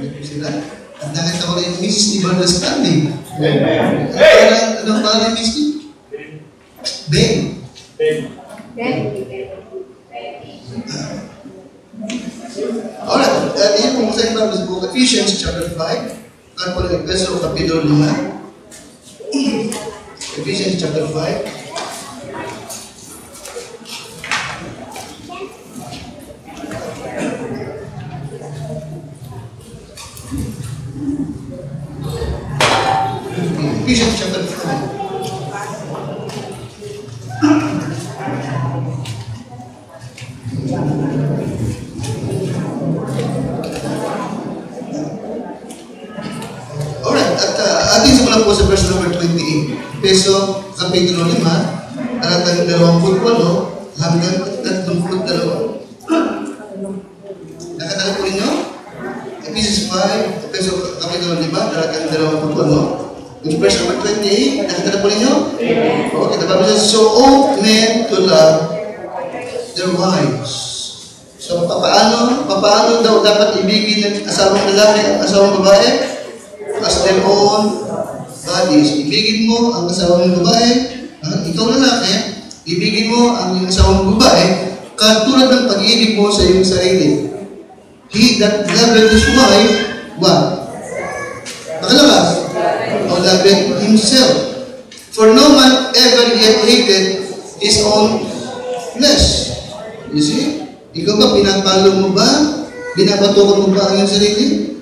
Narinig ko sila. At nakita ko rin yung Mrs. ni Brother Stanley. Anong pangalan yung Mrs. Ben. Alright, yun kung saan ba sa book Ephesians chapter 5. Kan po ng Epeso kapitulo 5. Ephesians chapter 5. Ephesians chapter 5. Alright, at ating simulan po sa verse number 28. Peso, kapitulo 5, talatang 28 hanggang 32. Nakatala po ninyo? Ephesians 5, Peso, kapitulo 5, talatang 28. In verse number 28, nakatala po ninyo? Okay, the Bible says, so ought men to love their wives. So, papaano daw dapat ibigin ng asawang lalaki at asawang babae? As their own bodies. Ibigin mo ang asawang babae, ikaw lalaki, ibigin mo ang asawang babae, katulad ng pag-ibig mo sa iyong sarili. He that loveth his wife, what? Nakalabas? O loveth himself. For no man ever yet hated his own flesh. You see? Ikaw ba, pinapalo mo ba? Binabatukan mo ba ang iyong sarili?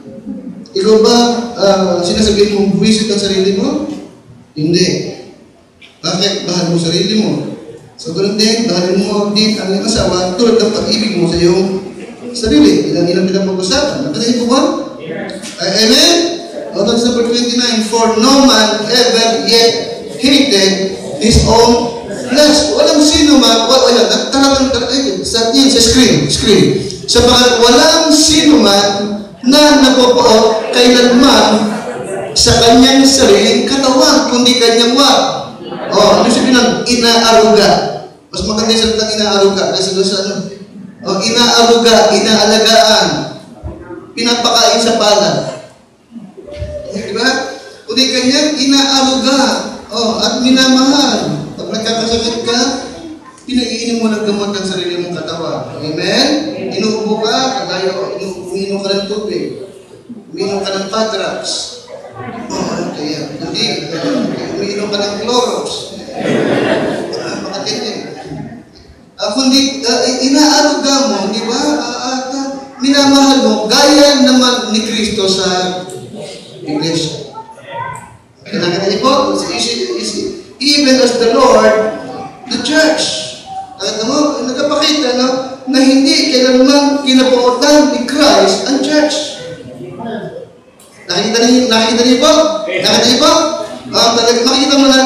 Ikaw ba, sinasabihin mong buwisit ang sarili mo? Hindi. Bakit? Bahal mo sarili mo. So, ganun din, bahalin mo din ang iyong asawa tulad ng pag-ibig mo sa iyong sarili. Ilang pinapag-usapan. Napatay po ba? Amen? Verse number 29, for no man ever yet hated his own flesh. Walang sino man, talagang sa screen. Sapagat walang sino man na napopoot kailanman sa kanyang sariling katawan, kundi kanyang what? Ano sabihin ng inaaruga? Mas maganda yung salitang inaaruga kasi doon sa ano? Inaaruga, inaalagaan, pinapakain sa palad. Diba? Kundi kanyang inaaruga at minamahal. Pag nagkakasakit ka, pinaiinom mo ng gamot ng sarili mong katawan. Amen? Inuubo ka, kagaya, umiinom ka ng tubig. Umiinom ka ng padrax. Kaya, hindi. Umiinom ka ng Clorox. Makatindi. Kundi, inaaruga mo, di ba? Minamahal mo, gaya naman ni Kristo sa Iglesia. Kailangan niyo po, even as the Lord, the church. Nagpapakita na hindi kailanman kinabuotan ni Christ ang church. Nakita niyo po? Makikita mo na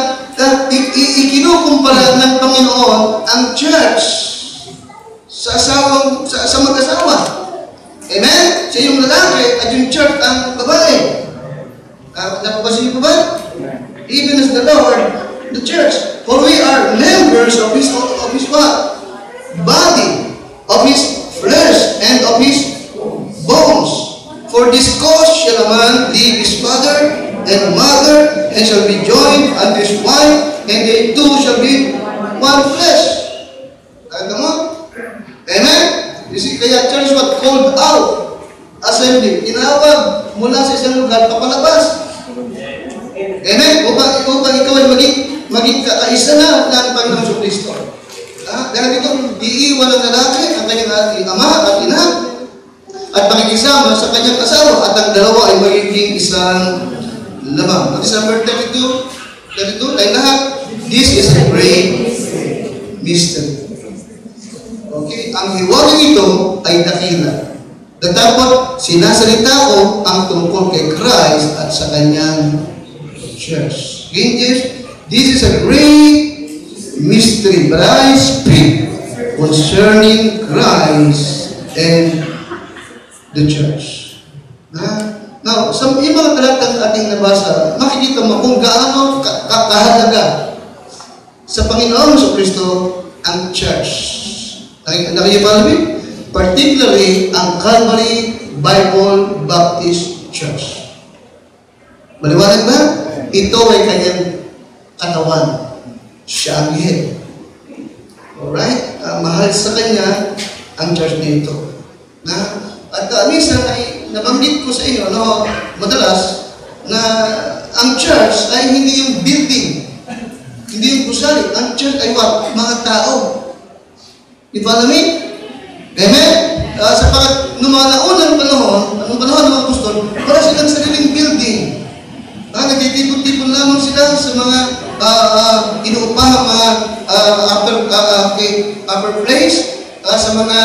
ikinukumpara ng Panginoon ang church sa mag-asawa. Amen? Sa yung lalaki at yung church ang babae. Napapasin niyo po ba? Even as the Lord, the church. For we are members of His what? Body, of His flesh, and of His bones. For this cause shall a man leave his father and mother, and shall be joined unto his wife, and they two shall be one flesh. Ano mo? Amen? You see, kaya church what called out. Assembly. Tinawag mula sa isang lugar papalabas. Amen? Upang ikaw ay maging kakaisa na ng Panginoon Kristo. Dahil ito, iiwan ng lalaki ang kanyang ama at ina at pakikisama sa kanyang asawa at ang dalawa ay magiging isang lamang. December 32, ay lahat, this is a great mystery. Okay? Ang hiwagang ito ay dakila. Dapat sinasalita ko ang tungkol kay Christ at sa kanyang church. This is a great mystery, but I speak concerning Christ and the church. Now, sa ibang talatang ating nabasa, makikita mo kung gaano kahalaga sa Panginoon sa Kristo ang church. Nakikita ba? Particularly, ang Calvary Bible Baptist Church. Maliwanag ba? Ito ay kanyang katawan. Siya ang head. Alright? Mahal sa kanya ang church nito. At minsan ay nabanggit ko sa inyo, madalas, na ang church ay hindi yung building, hindi yung gusali. Ang church ay what? Mga tao. Di ba namin? Amen? Sapagat noong mga naunang panahon, anong panahon ng mga apostol, wala silang sariling building. Nagtitipon-tipon lamang sila sa mga inuupahang mga upper place, sa mga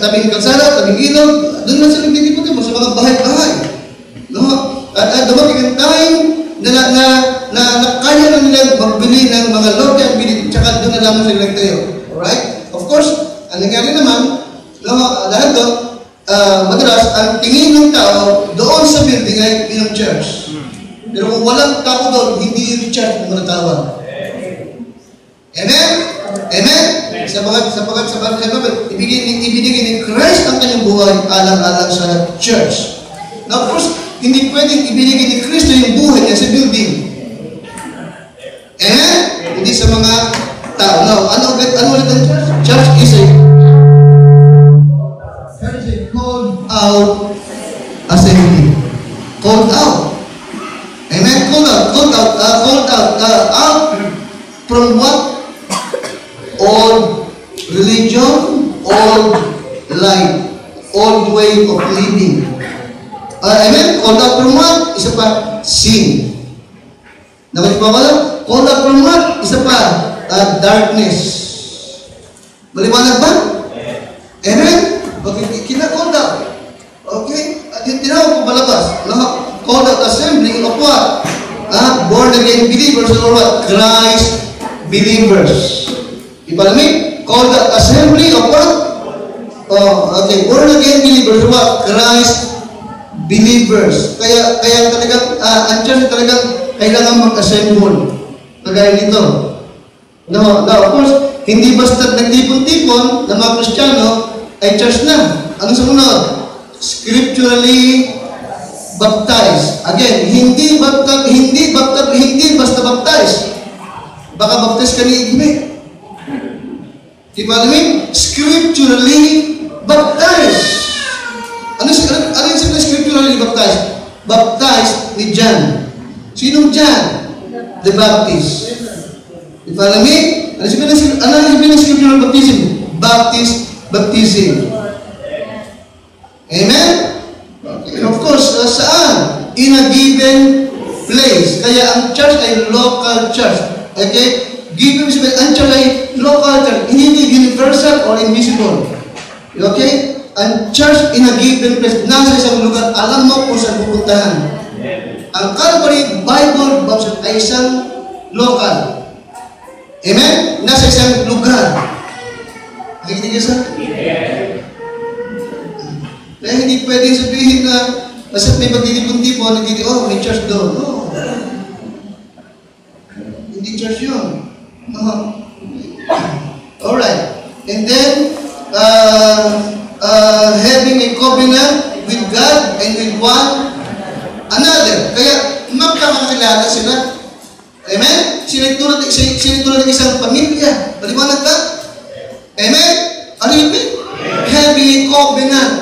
tabing kalsada, tabing ilog. Doon man sila nagtitipon-tipon sa mga bahay-bahay. At dumating ang time na kaya na nila magbili ng mga lote at bilid, tsaka doon na lamang sila nagtayo. Alright? Of course, ang nangyari naman, lahat doon, madalas, ang tingin ng tao doon sa building ay yung church. Pero kung walang tao doon, hindi yung church kung manatawag. Amen? Amen? Sabagat, ibinigay ni Christ ang kanyang buhay alang-alang sa church. Now, of course, hindi pwedeng ibinigay ni Kristo yung buhay niya sa building. Amen? Hindi sa mga tao. Now, ano ulit ang church? Church is a called out assembly. Called out. Amen? Called out. Out from what? Old religion, old life, old way of living. Amen? Called out from what? Isa pa, sin. Nakita ba ba? Called out from what? Isa pa, darkness. Maliwanag ba? Amen? Okay, kina-called out. Okay? At yung tinawag ko palabas. Called out assembly of what? Born again believers or what? Christ believers. Ipalami? Called out assembly of what? Okay, born again believers or what? Christ believers. Kaya talagang, ang church talagang kailangan mag-assemble. Kagaya nito. Now, of course, hindi basta nagtipon-tipon ng mga Kristiyano ay church na. Ano sumunod? Scripturally baptized. Again, hindi basta baptized. Baka baptize ka ni Igme. Di ba alam? Scripturally baptized. Ano yung scripturally baptized? Baptized ni John. Sinong John? The Baptist. Di ba alam? Ano yung scriptural baptism? Baptism. Amen? Okay. Of course, saan? In a given place. Kaya ang church ay local church. Okay? Given place, ang church ay local church. Hindi universal or invisible. Okay? Ang church in a given place, nasa isang lugar, alam mo kung saan pupuntahan. Ang Calvary Bible Baptist ay isang local. Amen? Nasa isang lugar. Nakikinig ka sa? Kaya hindi pwedeng sabihin na basta may pagtitipon-tipon, may church doon. No. Hindi church yun. Alright. And then, having a covenant with God and with one another. Kaya magkakakilala sila. Amen? Sinitulad ng isang pamilya. Paliwanag ba? Amen? Ano yun? Having a covenant.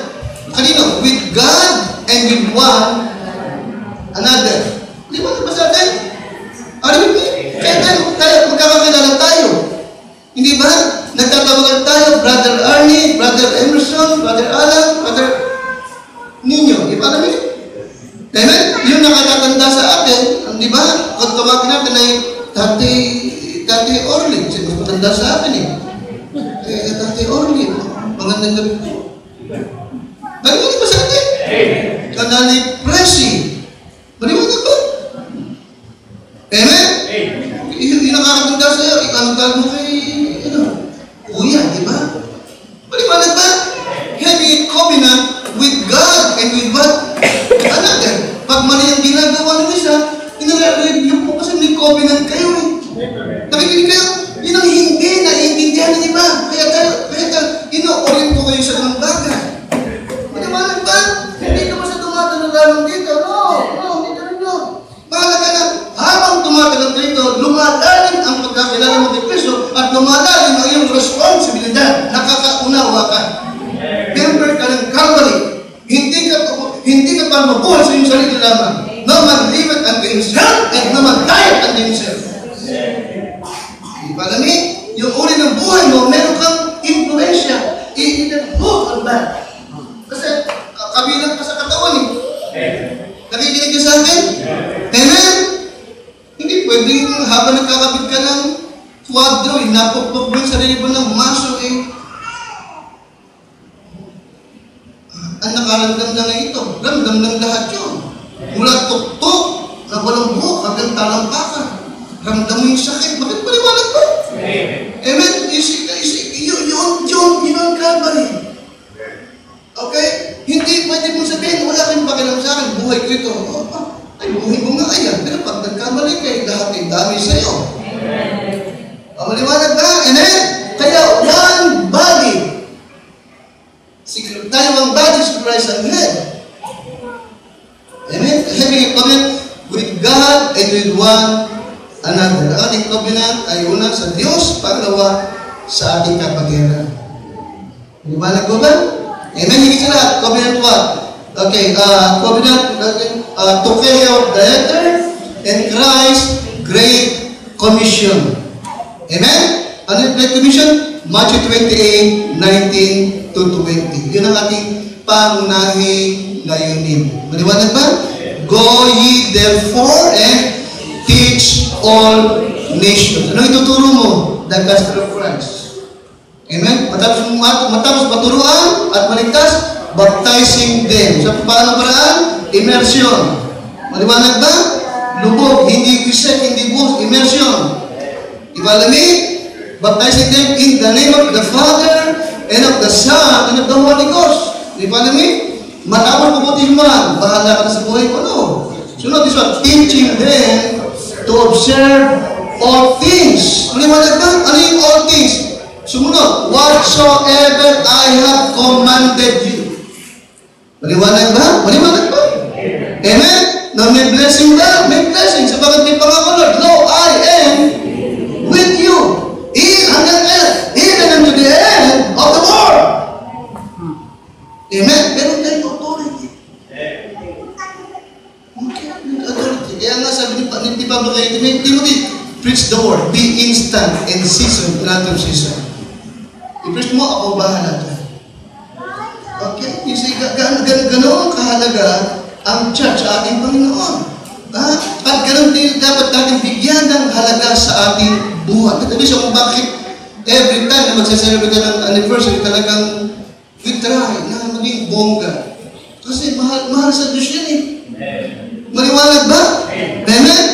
Kanino? With God and with one another. Paliwanag ba sa atin? Ano yun? Kaya tayo magkakakilala tayo. Hindi ba? Nagtatawagan tayo, Brother Arnie, Brother Emerson, Brother Alan, Brother Nino. Di ba namin? Amen? Yung nakatatanda sa atin, di ba? Kung tawagin natin ay Tati Orly. Kasi mas matanda sa atin eh. Tati Orly. Mga naglabi ko. Naglabi ba sa atin? Kanali Presi. Maniwagag ba? Amen? Yung nakakatanda sa'yo, ikalagdag mo kay Kuya, di ba? Paliwanag ba? Having a covenant with God and with what? Another. Pag mali ang ginagawa ng isa, inarareview po kasi may covenant kayo eh. Nakikinig kayo? Yun ang hindi naiintindihan ng iba. Kaya ino-orient ko kayo sa mga bagay. lumalalim ang iyong responsibilidad, nakakaunawa ka. Member ka ng Calvary. Hindi ka pa mabuhay sa iyong sarili lamang. No man liveth unto himself, and no man dieth unto himself. Diba namin? Yung uri ng buhay mo, meron kang influensya. Either good or bad. Kasi kabilang ka sa katawan eh. Nakikinig ka sa akin? Amen? Hindi pwedeng habang nagkakabit ka ng kwadro, napupag mo yung sarili mo ng maso eh. Ang nakaramdam na nga ito, ramdam ng lahat yun. Mula tuktok na walang buhok hanggang talampakan. Ramdam mo yung sakit. Bakit paliwanag ko? Amen? Yun ang Calvary. Okay? Hindi pwede mo sabihin, wala kayong pakialam sa akin, buhay ko ito. Ay, buhay mo nga ayan. Pero pag nagkamali kayo, lahat ay dami sa iyo. Maliwanag ba? Amen? Kaya one body. Siguro tayo ang body, siguro ay sa head. Amen? Having a covenant with God and with one another. Ang ating covenant ay una sa Diyos, pangalawa sa ating kapatiran. Maliwanag ko ba? Amen? Higit sa lahat. Covenant what? Okay, covenant to carry out the letter and Christ's Great Commission. Amen? Ano yung Great Commission? Matthew 28:19 to 20. Yun ang ating pangunahing layunin. Maliwanag ba? Go ye therefore and teach all nations. Anong ituturo mo? The gospel of Christ. Amen? Matapos maturuan at maligtas, baptizing them. Sa paano paraan? Immersion. Maliwanag ba? Lubog, hindi reset, hindi boost. Immersion. Ibalami, baptizing them in the name of the Father and of the Son and of the Holy Ghost. Ibalami, matapos puputin man, bahala ka na sa buhay ko. No. Sunod, this one, teaching them to observe all things. Maliwanag ba? Ano yung all things? Sumunod, whatsoever I have commanded you. Maliwanag ba? Maliwanag ba? Amen? Now may blessing ba? May blessing. Sabagat may pangako, Lord, lo, I am with you. Even unto the end of the world. Amen? Meron tayong authority. Okay, authority. Kaya nga sabi ni Pablo kay Timothy, preach the word, be instant in season, in out of season. I-preach mo, ako bahala dyan. Okay? You see, gano'n kahalaga ang church sa ating Panginoon. At gano'n din dapat natin bigyan ng halaga sa ating buhay. Ito din siya kung bakit every time na magsaselebrate ng anniversary, talagang we try na maging bongga. Kasi mahal sa Diyos yan eh. Maliwanag ba? Amen?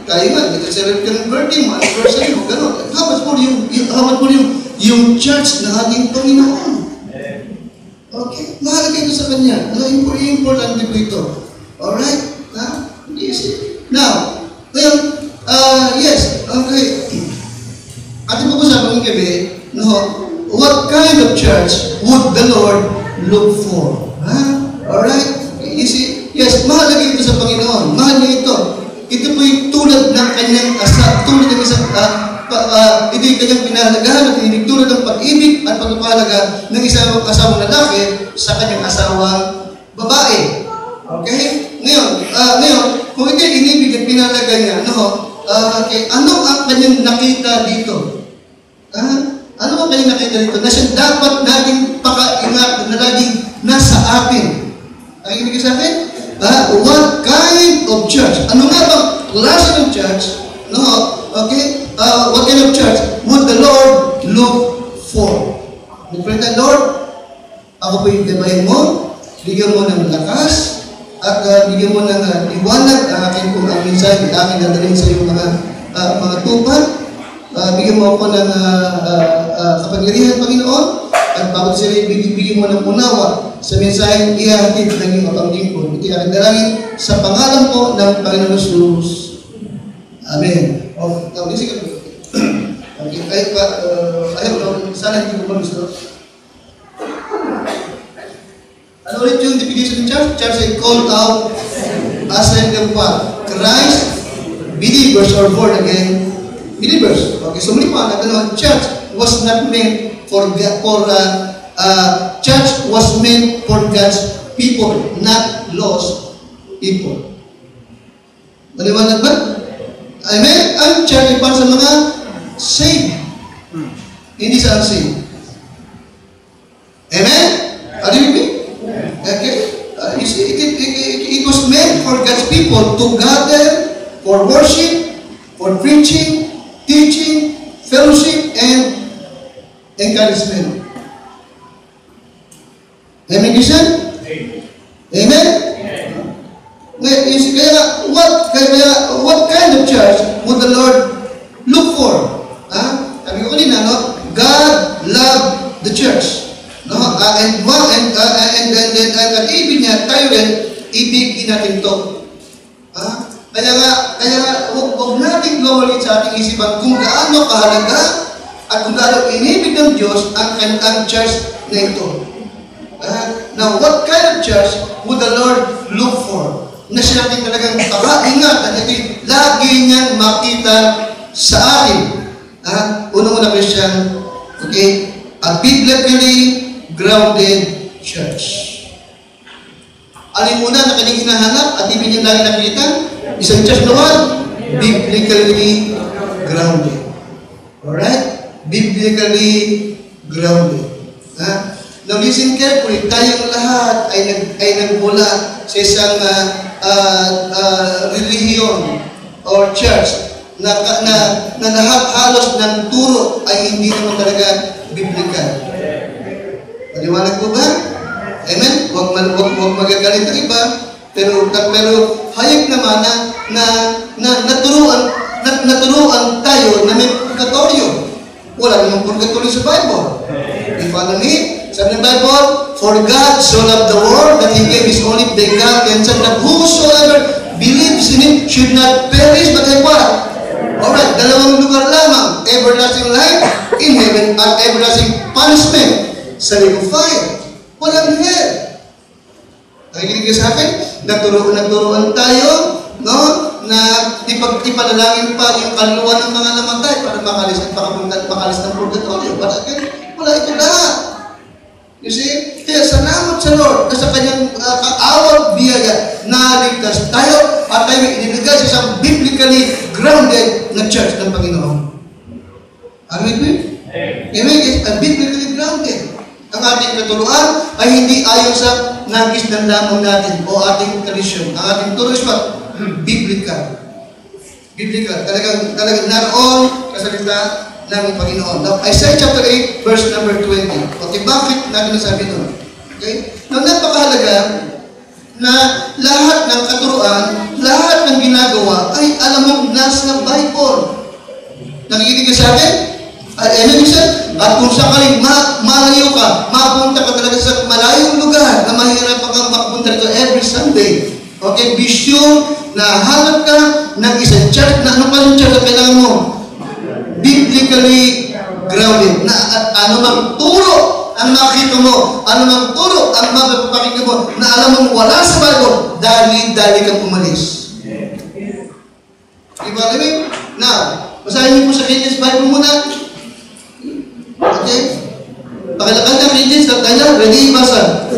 Tayo nga, magsaselebrate ka ng birthday mo, anniversary mo, gano'n. Hamat mo yung church na ating Panginoon. Okay? Mahalaga ito sa Kanya. Importante po ito. Alright? Easy. Now, yes, okay. Ating pag-usapan ng gabi, what kind of church would the Lord look for? Alright? Easy. Yes, mahalaga ito sa Panginoon. Mahal niya ito. Ito po yung tulad ng kanyang tulad ng isang ito yung kanyang pinahalagahan at tinigtulad ng pag-ibig at pagpapahalaga ng isang asawang lalaki sa kanyang asawang babae. Okay? Ngayon, kung ito yung inibig at pinahalaga niya, okay, ano ang kanyang nakita dito? Ano ang kanyang nakita dito? Na siya dapat nating paka-ingat na laging nasa atin. Ang ibig sa atin? What kind of church? Ano nga bang klase ng church? Okay? What kind of church would the Lord look for? Pray the Lord, ako po yung gabahin mo, bigyan mo ng lakas, at bigyan mo ng liwanag ang aking kung ang mensahe, aking dadalhin sa iyong mga tupad. Bigyan mo ako ng kapangyarihan, Panginoon, at bawat sila bigyan mo ng unawa sa mensahe ihahatid ng iyong mapanglingkod. Ito aking dalangin sa pangalan po ng Panginoon Jesus. Amen. Sige po. Sana hindi ko gusto. Ano ulit yung definition ng church? Church ay called out assembly of what? Christ, believers or born again believers. Okay, so maliwanag na church was not meant church was meant for God's people, not lost people. Maliwanag ba? Amen? Ang church ay para sa mga saved. Hindi sa unsaved. Amen? Are you with me? Okay? You see, it was meant for God's people to gather for worship, for preaching, teaching, fellowship, and encouragement. Amen, Christian? Amen? You see, what kind of church would the Lord look for? Sabi ko kanina, no? God loved the church. No? And ibig niya, tayo rin, ibigin natin ito. Kaya nga, huwag natin lumalit sa ating isipan kung gaano kahalaga at kung gaano inibig ng Diyos ang church na ito. Now, what kind of church would the Lord look for? Na siya natin talagang ingatan, ito lagi niyang makita sa atin. Unang-una Christian, okay, a biblically grounded church. Alin muna na kanyang hinahanap at ibig niyang lagi nakita? Isang church na what? Biblically grounded. Alright? Biblically grounded. Now listen carefully, tayong lahat ay nagmula sa isang relihiyon or church na lahat halos ng turo ay hindi naman talaga biblical. Maliwanag po ba? Amen? Huwag magagalit ang iba, pero hayag naman na naturuan tayo na may purgatorio. Wala namang purgatorio sa Bible. You follow me? Sabi ng Bible, for God so loved the world that He gave His only begotten Son, that whosoever believes in Him should not perish but have what? Alright, dalawang lugar lamang, everlasting life in heaven at everlasting punishment sa lake of fire. Walang hell. Nakikinig ka sa akin? Naturuan tayo, no? Na ipanalangin pa yung kaluluwa ng mga namatay para makalis ng purgatorio. Wala ito lahat. You see? Kaya salamat sa Lord na sa kanyang kaawang biyaya na ligtas tayo at tayo inilagay sa isang biblically grounded na church ng Panginoon. Are we with? Amen? It's biblically grounded. Ang ating katuluan ay hindi ayon sa nagis ng lamang natin o ating tradisyon. Ang ating turo is what? Biblical. Biblical. Talagang naroon kasalita ng Panginoon. Now, Isaiah chapter 8, verse number 20. Okay, bakit natin nasabi doon? Okay? Now, napakahalaga na lahat ng katuruan, lahat ng ginagawa ay alam mo nasa Bible. Nakikinig ka sa akin? At kung sakaling malayo ka, mapunta ka talaga sa malayong lugar na mahirap kang makapunta dito every Sunday. Okay, be sure na hanap ka ng isang church na ano pa yung church na kailangan mo? Biblically grounded. Na at anumang turo ang makita mo, anumang turo ang mapapakinggan mo, na alam mong wala sa Bible, dali-dali kang umalis. Diba? Now, basahin niyo po sa King James Bible muna. Okay? Pakilakad na King James, kanya, ready, basa.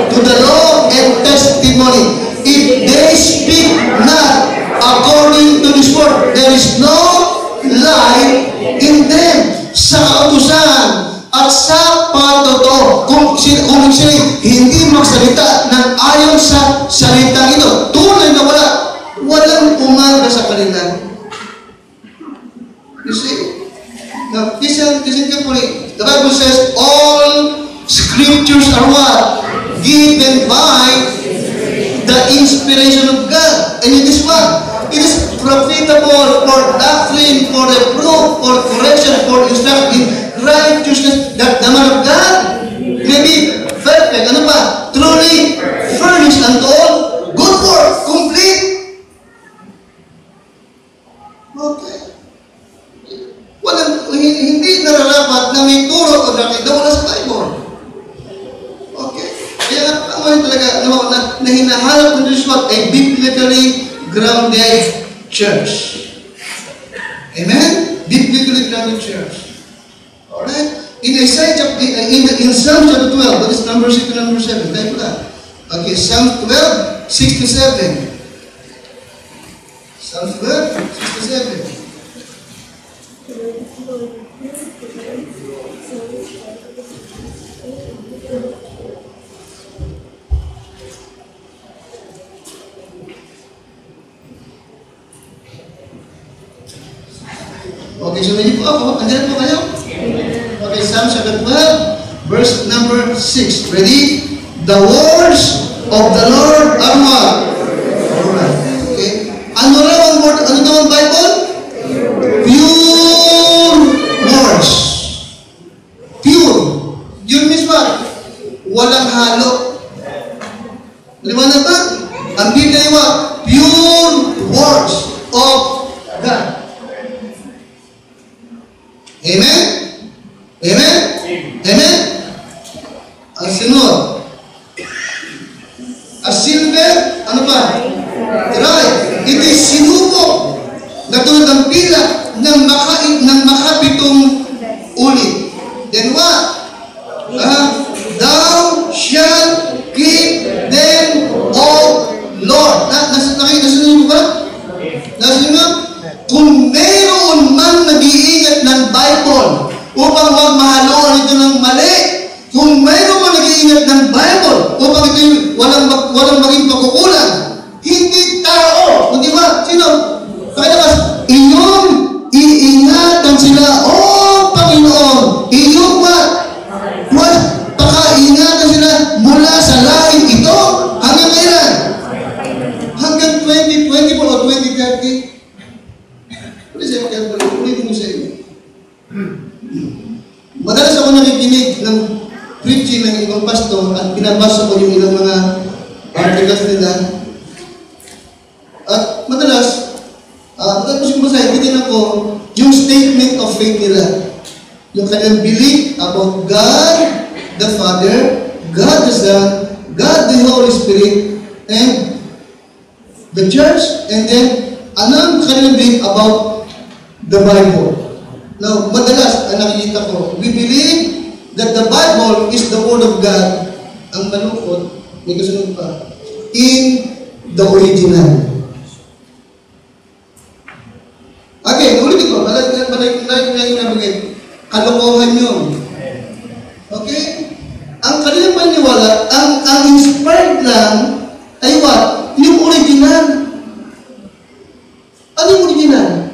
To the law and testimony. If they speak not according to this word, there is no lie in them. Sa kautusan at sa patotoo. Kung sila hindi magsalita ng ayon sa salita ito, tunay na walang umaga sa kanila. You see? Now, listen carefully. The Bible says, all scriptures are what? Given by the inspiration of God. And it is what? It is profitable for doctrine, for reproof, for correction, for instruction in righteousness, that the man of God may be perfect. Ano pa? Truly furnished unto all good work, complete. Okay. Hindi nararapat na may turo o nakita wala sa Bible. Okay. Kaya nga talaga na hinahanap ng Diyos ay biblically grounded church. Amen? Biblically grounded church. Alright? In Isaiah chapter, in Psalm chapter 12, that is number 6 to number 7. Tayo po lang. Okay, Psalm 12, 6 to 7. Psalm 12, 6 to 7. Okay, so medyo po ako. Andiyan po kayo? Okay, Psalm chapter 12, verse number 6. Ready? The words of the Lord are what? Alright. Okay. Ano raw ang word? Ano daw ang Bible? Pure words. Pure. Yun means what? Walang halo. Liwanag ba? Ang Biblia ay what? Pure words of God. Amen? Amen? Amen? Ang sunod. A silver, ano pa? Right. Ito'y sinuko na tulad ng pila ng makapitong ulit. Then what? Thou shalt keep them, O Lord. Nasunod mo ba? Nasunod mo? Kung mayroon man nag-iingat ng Bible upang magmahaloan ito ng mali, kung mayroon man nag-iingat ng Bible upang ito walang maging pagkukulang, hindi tao. Hindi ba? Sino? Pakilabas, iyong iingatan sila, O Panginoon, iyong what? Pakaingatan sila mula sa laing ito hanggang kailan? Hanggang 2024 o 2030. Ulitin mo sa inyo. Madalas ako nakikinig ng preaching ng ibang pastor at binabasa ko yung ilang mga articles nila. At madalas ko siya basahin, titignan ko yung statement of faith nila. Yung kanilang belief about God the Father, God the Son, God the Holy Spirit, and the church, and then anong kanilang belief about the Bible. Now, madalas, ang nakikita ko, we believe that the Bible is the Word of God. Ang malungkot, may kasunod pa, in the original. Okay, ulitin ko, kalokohan yun. Okay? Ang kanilang paniwala, ang inspired lang, ay what? Yung original. Ano yung original?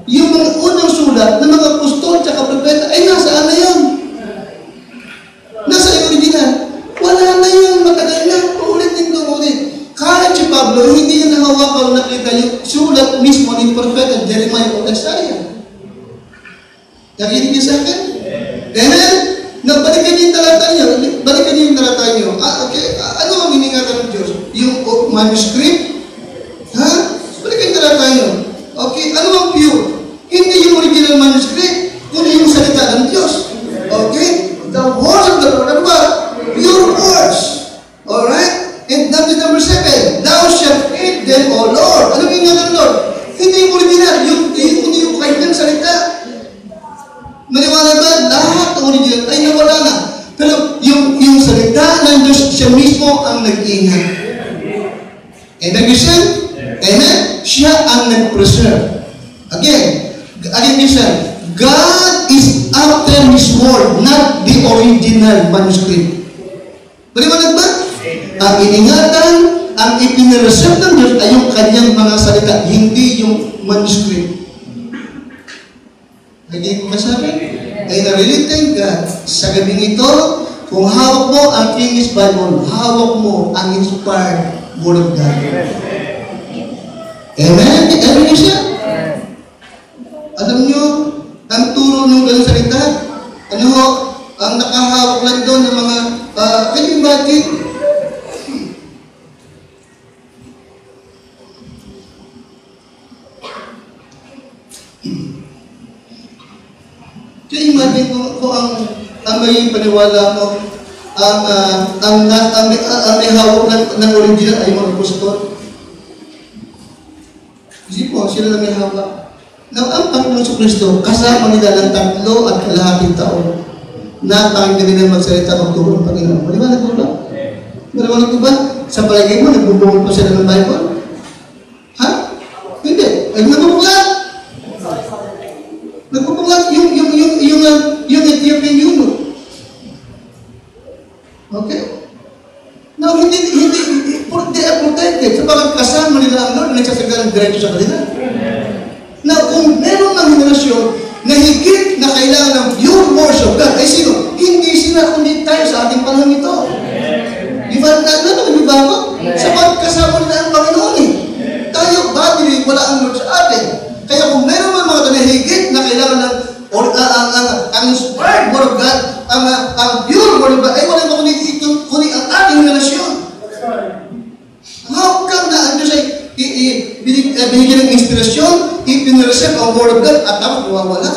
Yung mga unang sulat ng mga apostol at propeta ay nasaan na yun? Nasa yung original? Wala na yun, matagal na. Uulitin ko ulit. Kahit si Pablo, hindi niya nahawakang nakita yung sulat mismo ng propeta Jeremiah o Isaiah. Nakinig niyo sa akin? Amen? Balikan niyo yung talata niyo. Balikan niyo yung talata niyo. Okay. Ano ang iningatan ng Diyos? Yung manuscript? Ha? Balikan yung talata niyo. Okay. Ano ang pure? Hindi yung original manuscript, kundi yung salita ng Diyos. Okay? The words of the Lord are what? Pure words. Alright? And that is number 7. Thou shalt keep them, O Lord. Ano yung ingatan ng Lord? Hindi yung original. Hindi yung kanyang salita. Maniwala ba? Lahat ng original ay nawala na. Pero yung salita ng Diyos, siya mismo ang nag-ingat. Amen, Christian? Amen? Siya ang nag-preserve. Again, Christian, God is after His word, not the original manuscript. Maniwala ba? Ang iningatan, ang ipinireserve ng Diyos ay yung kanyang mga salita, hindi yung manuscript. Hindi ko masabi? Ay na-really thank God sa gabing ito, kung hawak mo ang King's Bible, hawak mo ang inspired Word of God. Amen? Amen siya? Alam nyo, ang turo ng ganang salita, ang nakahawak lang doon ng mga, can you imagine? Can you imagine kung ang may paniwala mo, ang may hawak ng original ay mga apostol? Isip mo, sila lang may hawak. Now, ang Panginoon Kristo, kasama nila ng 3.5 taon. Napakinggan nila magsalita magturo ng Panginoon. Maliwanag po ba? Maliwanag po ba? Sa palagay mo, nagbubungol pa sila ng Bible? Ha? Hindi. Ay, nagbubungol. Nagbubungol. Yung Ethiopian eunuch. Okay? Now, hindi, they are protected. Sabagat kasama nila ang Lord, nagsasagda ng diretso sa kanila. Now, kung meron ng henerasyon na higit na kailangan ng pure worship of God, ay sino? Hindi sila, kundi tayo sa ating panahon ito. Di ba? Di ba ako? Sabagat kasama nila ang Panginoon eh. Tayo, badly, wala ang Lord sa atin. Kaya kung meron man mga na higit na kailangan ng ang inspired word of God, ang pure word of God, ay wala ba kundi ang ating relasyon. How come na ang Diyos ay binigyan ng inspirasyon, ipinreserve ang word of God, at tapos mawawala?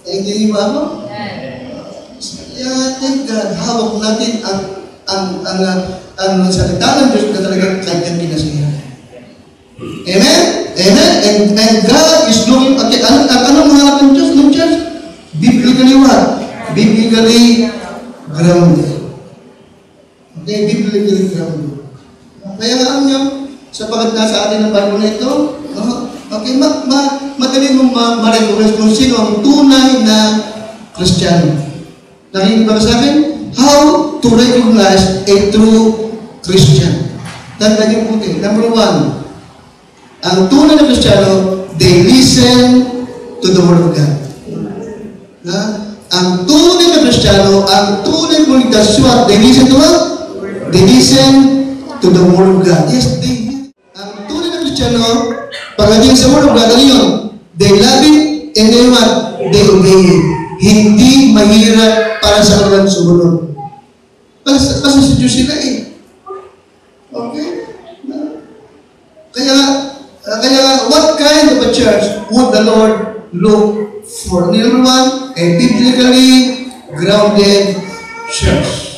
Hindi ba ako? Kaya, thank God, hawak natin ang salita ng Diyos na talagang kanyang kinasihan. Amen? Amen? And God is looking, okay, anong mahanap ng Diyos? Ng Diyos? Biblically what? Biblically grounded. Okay, biblically grounded. Kaya alam niyo, sapagat nasa atin ang Bible na ito, okay, madali mong ma-recognize kung sino ang tunay na Kristiyano. Nakinig ba sa akin? How to recognize a true Christian. Tandaan niyo po ito. Number 1, ang tunay na Kristiyano, they listen to the Word of God. Ang tunay na Kristiyano, ang tunay na ligtas, they listen to what? They listen to the Word of God. Yes, they listen. Ang tunay na Kristiyano, pagdating sa Word of God, ano yun? They love it, and then what? They obey it. Hindi mahirap para sa kanilang sumunod. Kasi sa Diyos sila eh. Okay? Kaya, what kind of a church would the Lord look for? Number 1, a biblically grounded church.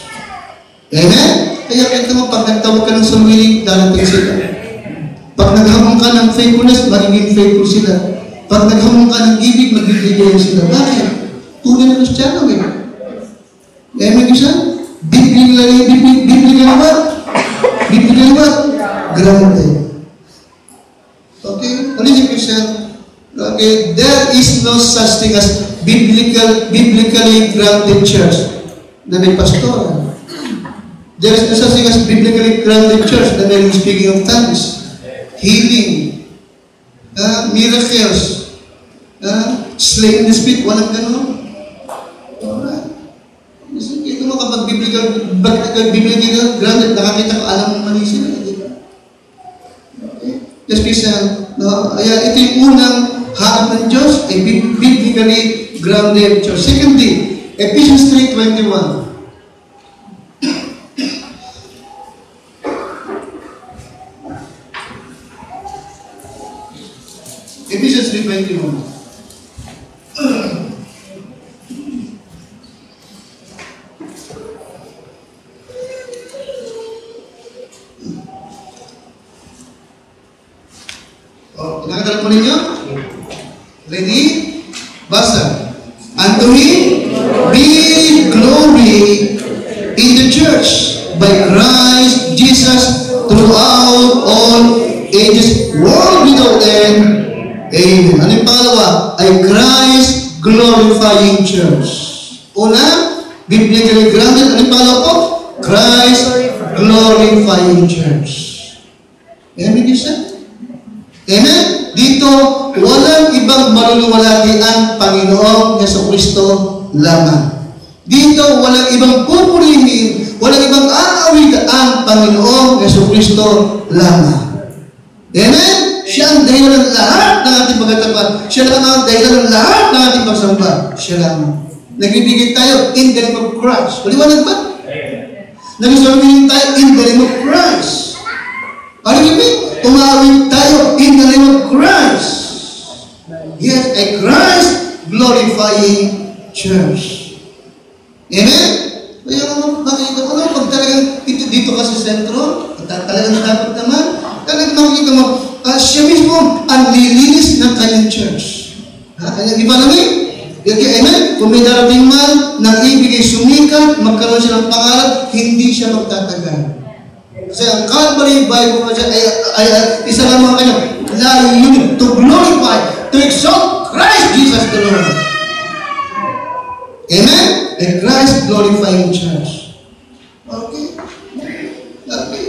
Amen? Kaya kita mo, pag nagtawag ka ng sumili, darating sila. Pag naghamon ka ng faithfulness, magiging faithful sila. Pag naghamon ka ng ibig, magiging sila. Bakit? Tunay na Kristiyano eh. Amen ko siya? Biblically what? Biblically what? Grounded. Okay? What is it, Christian? Okay, there is no such thing as biblically grounded church na may pastor. There is no such thing as biblically grounded church na may speaking of tongues, healing, miracles, slaying the spirit, walang gano'n. Alright. Ito mo kapag biblically grounded, nakakita ko, alam mo mali sila. Yes, Christian. Ito yung unang hanap ng Diyos, a biblically grounded church. Secondly, Ephesians 3:21. Ephesians 3:21. Nakatala po ninyo? Ready? Basa. Unto Him be glory in the church by Christ Jesus throughout all ages, world without end. Amen. Ano yung pangalawa? Ay Christ glorifying church. Una, biblically grounded. Ano yung pangalawa po? Christ glorifying church. Amen, Christian? Amen? Dito, walang ibang maluluwalhati ang Panginoong Jesucristo lamang. Dito, walang ibang pupurihin, walang ibang aawit ang Panginoong Jesucristo lamang. Amen? Siya ang dahilan ng lahat ng ating pagkatapat. Siya lang ang dahilan ng lahat ng ating pagsamba. Siya lamang. Nagbibigay tayo in the name of Christ. Maliwanag ba? Nagsasabing tayo in the name of Christ. Ano yun? Umawit tayo in the name of Christ. Yes, a Christ glorifying church. Amen? Kaya makikita mo, pag talagang dito ka sa sentro, talagang dapat naman, talagang makikita mo, siya mismo ang lilinis ng kanyang church. Di ba namin? Okay, amen? Kung may darating man na ibigay sumikat, magkaroon siya ng pangarap, hindi siya magtatagal. Kasi ang Calvary Bible ay isa lang mga kanya, layunin to glorify, to exalt Christ Jesus the Lord. Amen? A Christ glorifying church. Okay? Okay.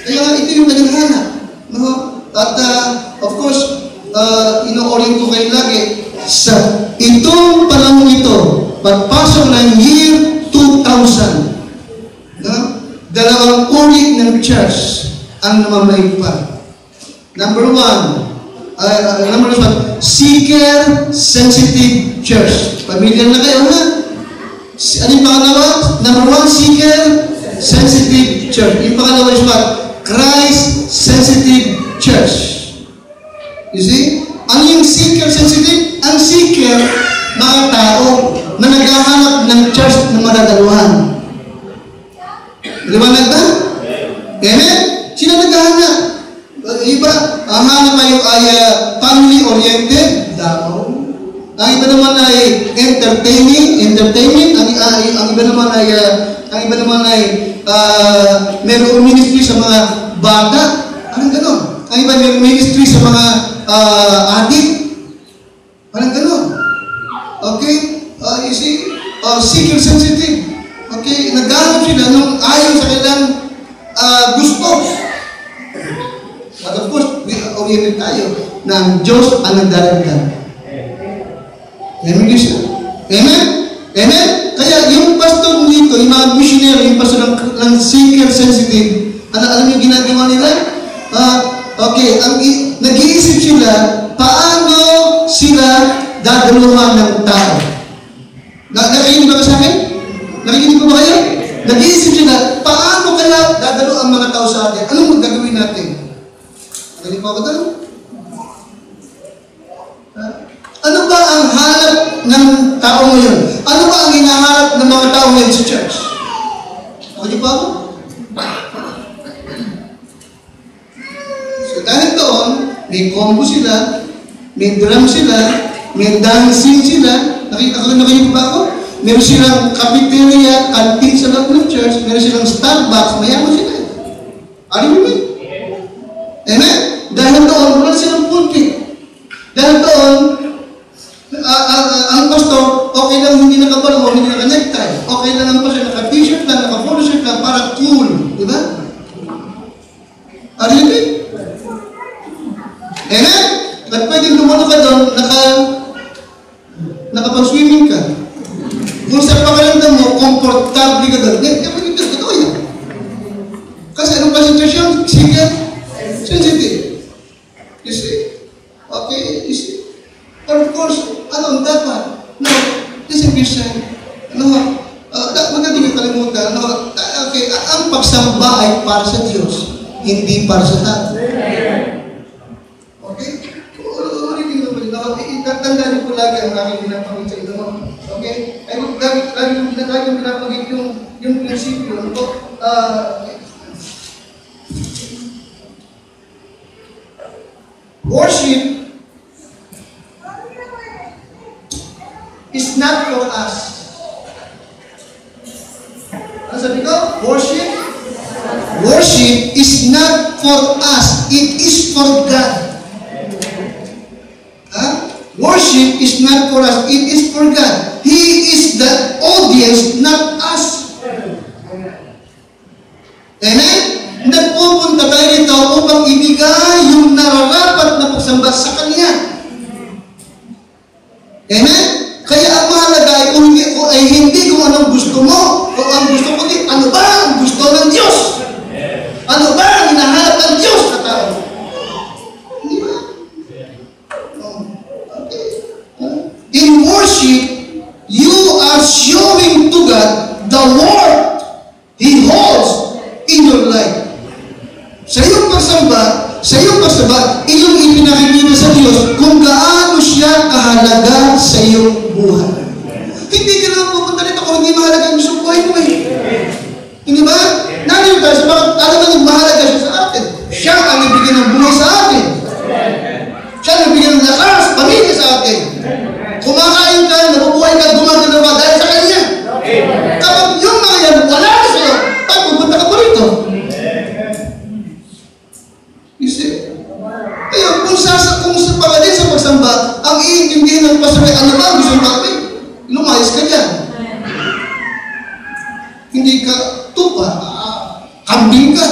Kaya ito yung kanyang hanap. No? At of course, ino-orient ko kayo lagi sa itong panahon ito, pagpasok ng year 2000, no? Dalawang uri ng church ang namamayagpag. Number one, seeker-sensitive church. Pamilyar na kayo, ha? Ano yung pangalawa? Number one, seeker-sensitive church. Yung pangalawa is what? Christ-sensitive church. You see? Ano yung seeker-sensitive? Ang seeker, mga tao na naghahanap ng church na madadaluhan. Liwanag ba? Amen? Sino naghahanap? Iba, ang hanap ay family-oriented, damo. Ang iba naman ay entertainment. Ang iba naman ay mayroong ministry sa mga bata. Anong ganon? Ang iba mayroong ministry sa mga adik. Anong ganon? Okay? You see? Seeker-sensitive. Okay? Naghahanap sila nung ayon sa kanilang gusto. At of course, we oriented tayo na ang Diyos ang nagdaragdag. Amen? Amen? Amen? Kaya yung pastor dito, yung mga missionary, yung pastor ng seeker-sensitive, alam yung ginagawa nila? Okay, nag-iisip sila, paano sila dadaluhan ng tao? Nakikinig ba ka sa akin? Nakikinig ba kayo? Nag-iisip sila, paano kaya dadalo ang mga tao sa atin? Anong magagawin natin? Nakikinig ba ako doon? Ano ba ang hanap ng tao ngayon? Ano ba ang hinahanap ng mga tao ngayon sa church? Nakikinig ba ako? So dahil doon, may combo sila, may drum sila, may dancing sila. Nakikinig ba ako? Meron silang cafeteria, canteen sa loob ng church, meron silang Starbucks, mayaman sila. Ano yun? Amen? Dahil doon, wala silang pulpit. Dahil doon, ang pastor, okay lang hindi nakabalong, hindi naka-necktie. Okay lang ang pastor, naka-t-shirt lang, naka-polo shirt lang, para cool. Di ba? Ano yun? Amen? At pwedeng lumano ka doon, nakapag-swimming ka. Kung sa pakaramdam mo, komportable ka doon, totoo yan. Kasi anong presentasyon? Seeker? Sensitive. You see? Okay, you see? But of course, anong dapat? No, listen, Christian. Magandang yung kalimutan. Okay, ang pagsamba ay para sa Diyos, hindi para sa tao. Okay? Tandaan ko lagi ang aking pinapakita sa inyo. Okay? Ay, lagi pinapakita yung prinsipyo. Worship is not for us. Ano sabi ko? Worship is not for us. It is for God. Worship is not for us. It is for God. He is the audience, not us. Amen? Nagpupunta tayo dito upang ibigay yung nararapat na pagsamba sa Kanya. Amen? Kaya ang mahalaga ay hindi kung anong gusto mo o ang gusto ko din. Ano ba ang gusto ng Diyos? Ano ba ang hinahanap ng Diyos sa tao? Hindi ba? Okay. In worship, you are showing to God the word He holds in your life. Sa iyong pagsamba, iyong ipinakikita sa Diyos kung gaano siya kahalaga sa iyong buhay. Hindi ka naman pupunta dito kung hindi mahalaga yung isang buhay mo eh. Hindi ba? Nandito tayo sa bakit alam na mahalaga siya sa atin. Siya ang ibigay ng buhay sa atin. ng pastor, ano ba? Gusto mo kami? Lumayas ka dyan. Hindi ka tupa. Kambing ka.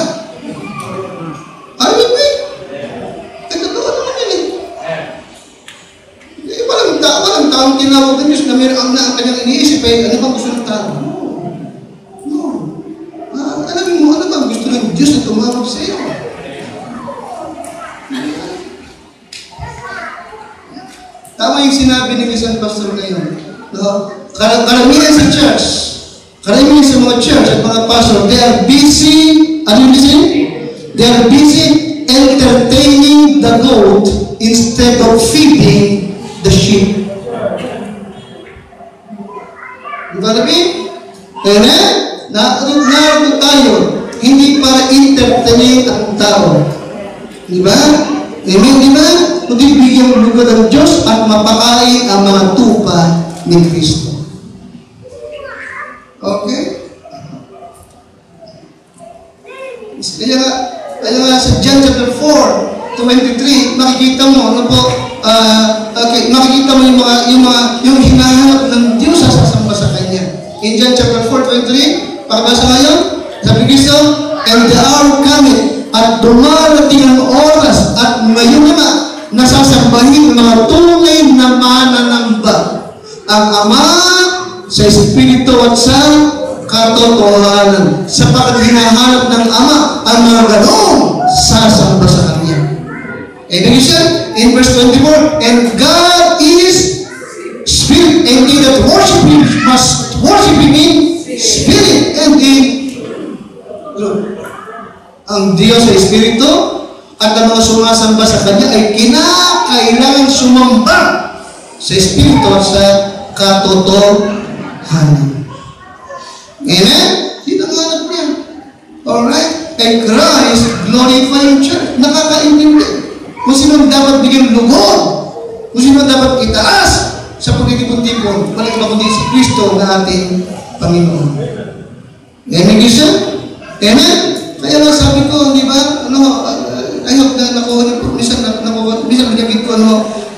Ano yun eh? Tagdagawa naman yun eh. Walang taong tinawag ng Diyos na meron ang kanyang iniisip eh. Ano bang gusto ng tao? No. Alamin mo, ano bang gusto ng Diyos na tumawag sa iyo? Tama yung sinabi ng isang pastor ngayon. Karamihan sa church, karamihan sa mga church at mga pastor, they are busy, ano yung busy? They are busy entertaining the goat instead of feeding the sheep. Diba namin? Amen? Naroon tayo, hindi para entertain ang tao. Diba? Amen, diba? Kundi bigyan lugar ng Diyos at mapakain ang mga tupa ni Kristo. Okay? Kaya nga sa John chapter 4:23, makikita mo, ano po, makikita mo yung hinahanap ng Diyos sa sasamba sa Kanya. In John chapter 4:23, pakabasa ngayon, sabi Kristo, and the hour cometh, at dumarating ang oras, at ngayon naman, nasasambahin ng mga tunay na mananamba ang Ama sa Espiritu at sa katotohanan, sapagkat hinahanap ng Ama ang mga ganong sasamba sa Kanya. And then he said in verse 24, and God is Spirit, and they that worship Him must worship Him in Spirit and in truth. Ang Diyos sa Espiritu at ang mga sumasamba sa Kanya ay kinakailangan sumamba sa Espiritu at sa katotohanan. Amen? Yun ang hanap niya. Alright? And Christ glorifying church. Nakakaintindi. Kung sino dapat bigyan lugod, kung sino dapat itaas sa pagtitipon-tipon, walang iba kundi si Kristo na ating Panginoon. Amen, Kristo? Amen? Kaya lang sabi ko, di ba, I hope na nakuha niyo po, minsan binagit ko,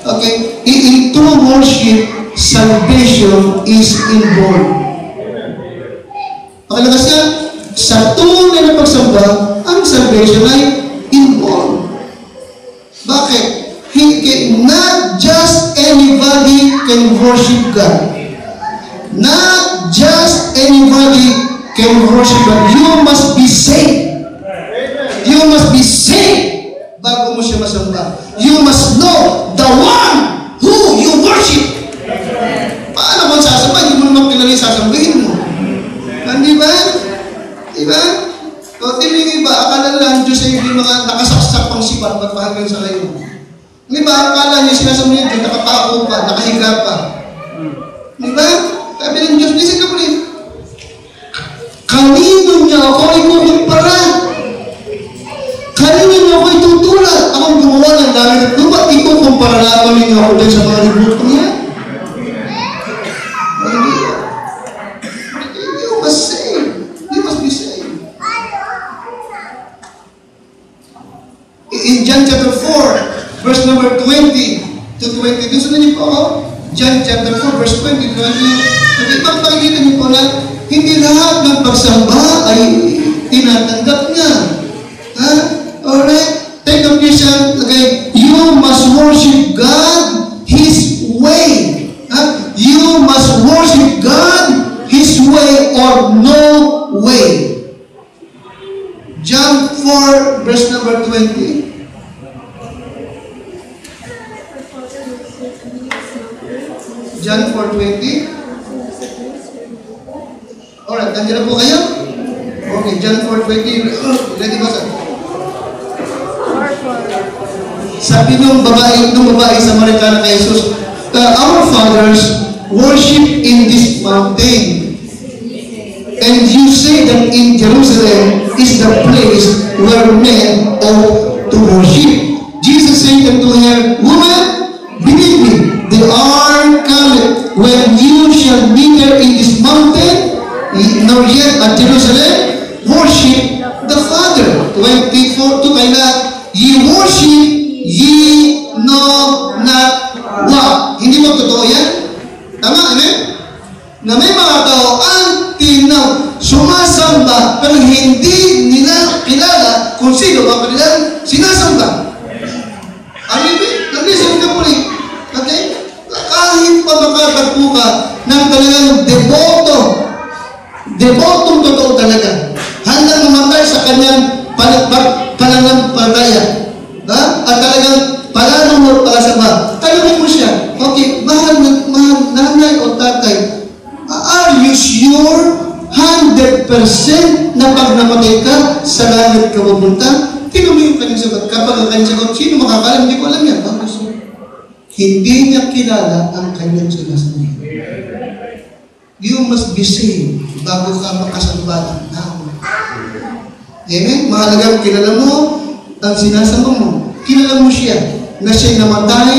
okay, in true worship, salvation is involved. Pakalagas yan, sa tunay na pagsamba, ang salvation ay involved. Bakit? Not just anybody can worship God. Not just anybody can worship God. You must be saved. You must be saved bago mo siya masamba. You must know the one who you worship. Paano mo sasamba? Hindi mo naman kilala yung sasambahin mo. Di ba? Di ba? O, yung iba, akala lang Diyos ay hindi mga nakasaksak pang sibat at pahanggang sa kayo. Di ba? Akala niya sinasabi niya, nakapako pa, nakahiga pa. Di ba? Sabi ng Diyos, listen ka po rin. Kanino niya ako ikukumpara? Kanino niya ako itutulad? Akong gumawa ng langit at lupa, ikukumpara naman niyo ako din sa mga libuto niya. You must save. You must be saved. In John chapter 4, verse number 20 to 22, sunod niyo po ako. John chapter 4, verse 20 to 22. Pakikita niyo po na hindi lahat ng pagsamba ay tinatanggap niya. Ha? Alright? Take a vision. Okay. You must worship God His way. Ha? You must worship God His way or no way. John 4, verse number 20. John 4:20. Alright, nandiyan na po kayo? Okay, John 4:20. Ready ba sa? Sabi nung babae sa Marikana kay Jesus, our fathers worship in this mountain. And you say that in Jerusalem is the place where men ought to worship. Jesus said unto her, woman, believe me, the hour cometh when you shall neither in this mountain nor yet at Jerusalem worship the Father. 24 to kaya ye worship ye know not what. Hindi mo totoo na may mga tao ang tinaw, sumasamba, pero hindi nila kilala kung sino ang kanilang sinasamba. Nag-listen ka po rin. Okay? Kahit pa makakatpo ka ng talagang debotong totoo talaga, handang mamatay sa kanyang pananampalataya, at talagang palanong palasamba, tanongin mo siya, okay, mahal nanay o tatay, are you sure 100% na pag namatay ka, sa langit ka pupunta? Tingnan mo yung kanyang sagot. Kapag ang kanyang sagot, sino makakalam? Hindi ko alam yan. Hindi niya kilala ang kanyang sinasabi. You must be saved bago ka makasamba ng tao. Amen? Mahalagang kilala mo ang sinasamba mo. Kilala mo siya na siya'y namatay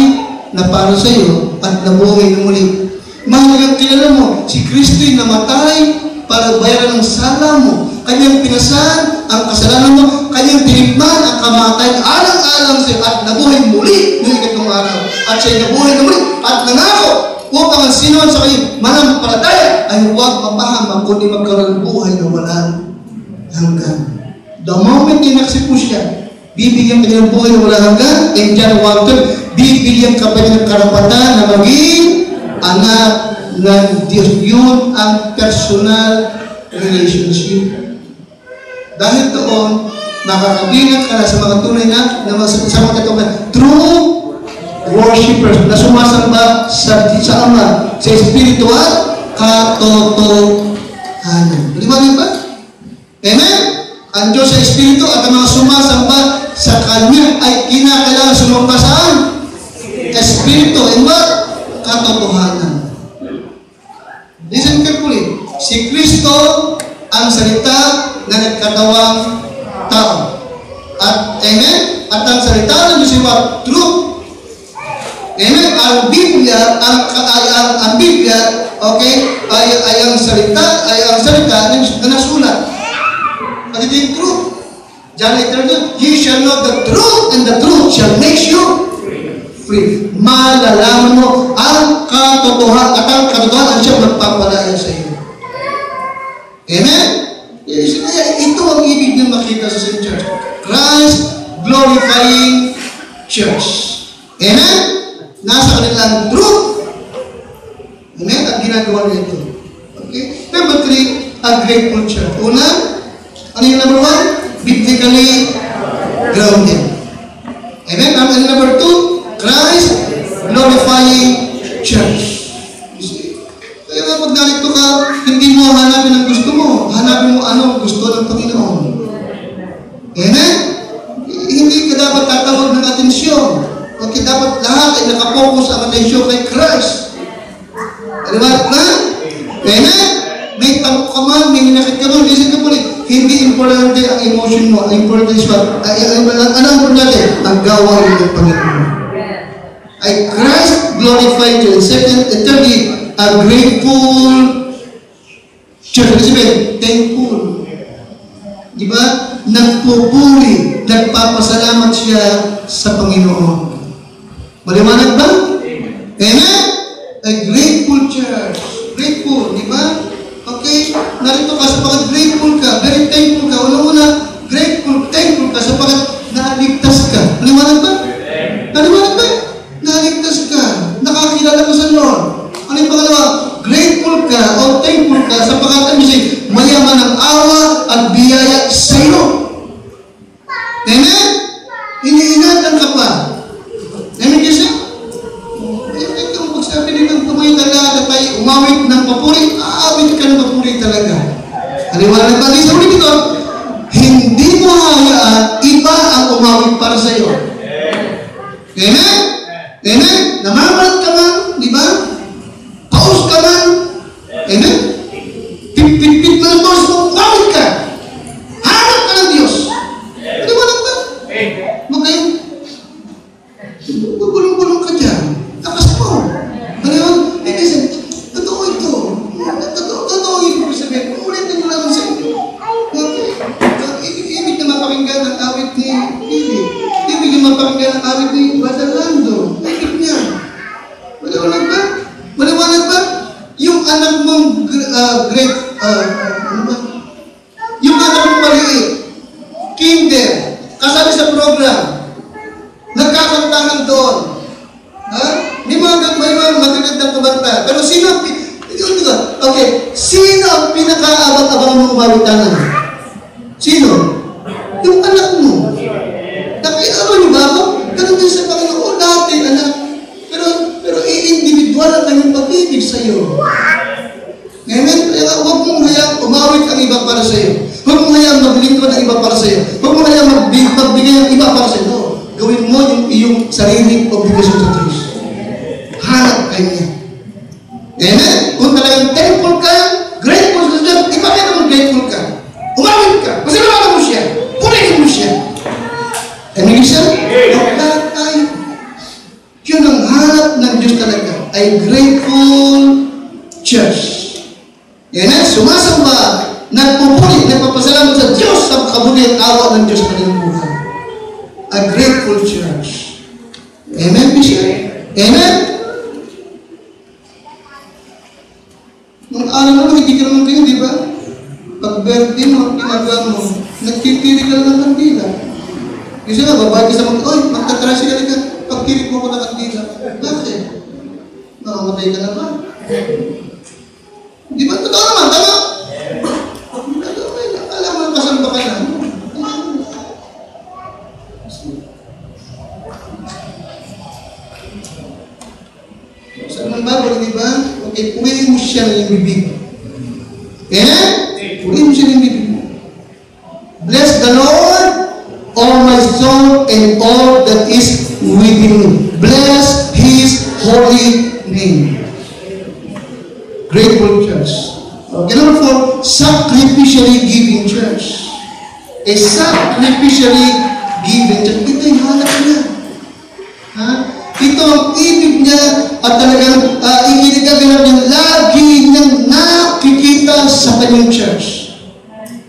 na para sa iyo at nabuhay na muli. Mahalagang kilala mo, si Kristo'y namatay para bayaran ang sala mo. Kanyang pinasan ang kasalanan mo, kanyang tinigman ang kamatayan, alang-alang siya at nabuhay muli noong ikatong araw. At siya'y nabuhay na muli at nangako upang ang sinuman sa kanyang manampalataya ay huwag mapahama kundi magkaroon buhay na walang hanggan. The moment inaccept mo siya, bibigyan ka ng buhay na walang hanggan. In John 1:12, bibigyan ka pa ng karapatan na maging anak ng Diyos. Yun ang personal relationship. Dahil doon, makakabilang ka na sa mga tunay na sa mga katuman, true worshipers na sumasamba sa Ama, sa spiritual katotohanan. Maliwanag ba? Amen? Ang Diyos sa Espiritu at ang mga sumasamba sa Kanya ay kinakailangan sumamba saan? Espiritu. And what? Katotohanan. Listen carefully. Si Kristo ang salita na nagkatawang tao. At, amen? At ang salita ng Diyos ay truth. Amen? Ang Biblia, ang Biblia, okay, ay ang salita na nasulat. At ito yung truth. John 8:32, ye shall know the truth, and the truth shall make you free. Malalaman mo ang katotohanan, at ang katotohanan siya magpapalaya sa iyo. Amen? Ito ang ibig nyo makita sa St. Church. Christ glorifying church. Amen? Nasa kanilang truth. Amen? At ginagawa nito. Okay? Number 3, a grateful church. Una, ano yung number 1? Biblically grounded. Amen? And number 2, Christ glorifying church. Kaya pag narito ka, hindi mo hanapin ang gusto mo. Hanapin mo ano gusto ng Panginoon. Amen? Hindi ka dapat tatawag ng atensyon. Okay, dapat lahat ay nakapokus ang atensyon kay Christ. Aliwanag na? Amen? May tanong ka man, may hinakit ka man, listen ka po hindi importante ang emotion mo. Ang importante is what? Ano ang importante? Ang gawain ng Panginoon. Ay Christ glorified you. Second, thirdly, a grateful church. Kasi thankful. Di ba? Nagpupuri, nagpapasalamat siya sa Panginoon. Maliwanag ba? Amen? A grateful church. Grateful, di ba? Okay? Narito ka sapagkat grateful ka. Very thankful ka. Una-una, thankful ka sapagkat naligtas ka. Maliwanag ba? Maliwanag ba? Naligtas ka. Nakakilala mo sa Lord. Ano yung pangalawa? Grateful ka o thankful ka sapagkat mayaman ang awa at biyaya sa iyo. Amen? Iniingatan ka pa. Amen kasi? Ikaw magsabi nito, tumayo talaga tayo, umawit ng papuri, aawit ka ng papuri talaga. Haliwanag ba? Sa ulit ito, hindi mo hayaan iba ang umawit para sa iyo. Amen? Amen? Namamalat ka man, di ba? Paus ka man. Amen? Pipit na ang paus mo, umawit ka. Hanap ka ng Diyos. Haliwanag ba? Huwag kayo. Gulong-gulong ka dyan. Takas mo. Haliwanag? Kasi, totoo ito. Totoo ibig sabihin. Ulitin mo naman sa inyo. Ibig na mapakinggan ang awit ni Pili. Ibig na mapakinggan ang awit ni Badalando. Ibig niya. Maliwanag ba? Maliwanag ba? Yung anak mong great, ano ba? Yung anak mo maliit, kinder, kasali sa program, nagkakantahan doon. Ha? May mga magagandang kumanta. Pero sino, okay, sino ang pinaka-abang-abang mo umawitangan? Sino? Yung anak mo. Nakikita niyo ba ako? Ganun din sa Panginoon natin, anak. Pero individual ang kanyang pag-ibig sa iyo. Amen? Kaya huwag mong hayang umawit ang iba para sa iyo. Huwag mong hayang maglingkod ang iba para sa iyo. Huwag mong hayang magbigay ang iba para sa iyo. Gawin mo yung iyong sariling obligasyon sa Diyos. Hanap kayo niya. Amen? Kung talagang thankful ka, grateful sa Diyos, ipakita mo grateful ka. Umawit ka. Pasalamatan mo siya. Purihin mo siya. Amen siya? Lahat tayo. Yun ang hanap ng Diyos talaga. Ay grateful church. Amen? Sumasamba, nagpupulit, nagpapasalamat sa Diyos sa kabuti at awa ng Diyos sa kanyang buhay. A grateful church. Amen, Bishop? Amen? Nung araw naman, hindi ka naman kayo, di ba? Pag-birthday mo, ginagawa mo, nagtitiri ka lang ng kandila. Kasi nga, babae ka sa magtatrasy ka, pagtirik mo ko ng kandila. Bakit? Makamatay ka na ba? Di ba? Totoo naman, tama? Alam mo, kasamba ka na. Sa naman Bible, di ba? Okay, puwiin mo siya ng bibig. Amen? Puwiin mo siya ng bibig. Bless the Lord, all my soul, and all that is within me. Bless His holy name. Grateful church. Okay, number 4, sacrificially giving church. A sacrificially giving church. Ito yung hanap niya. Ha? Ito ang ibig niya at talagang ikinagaganap niya lagi niyang nakikita sa kanyang church.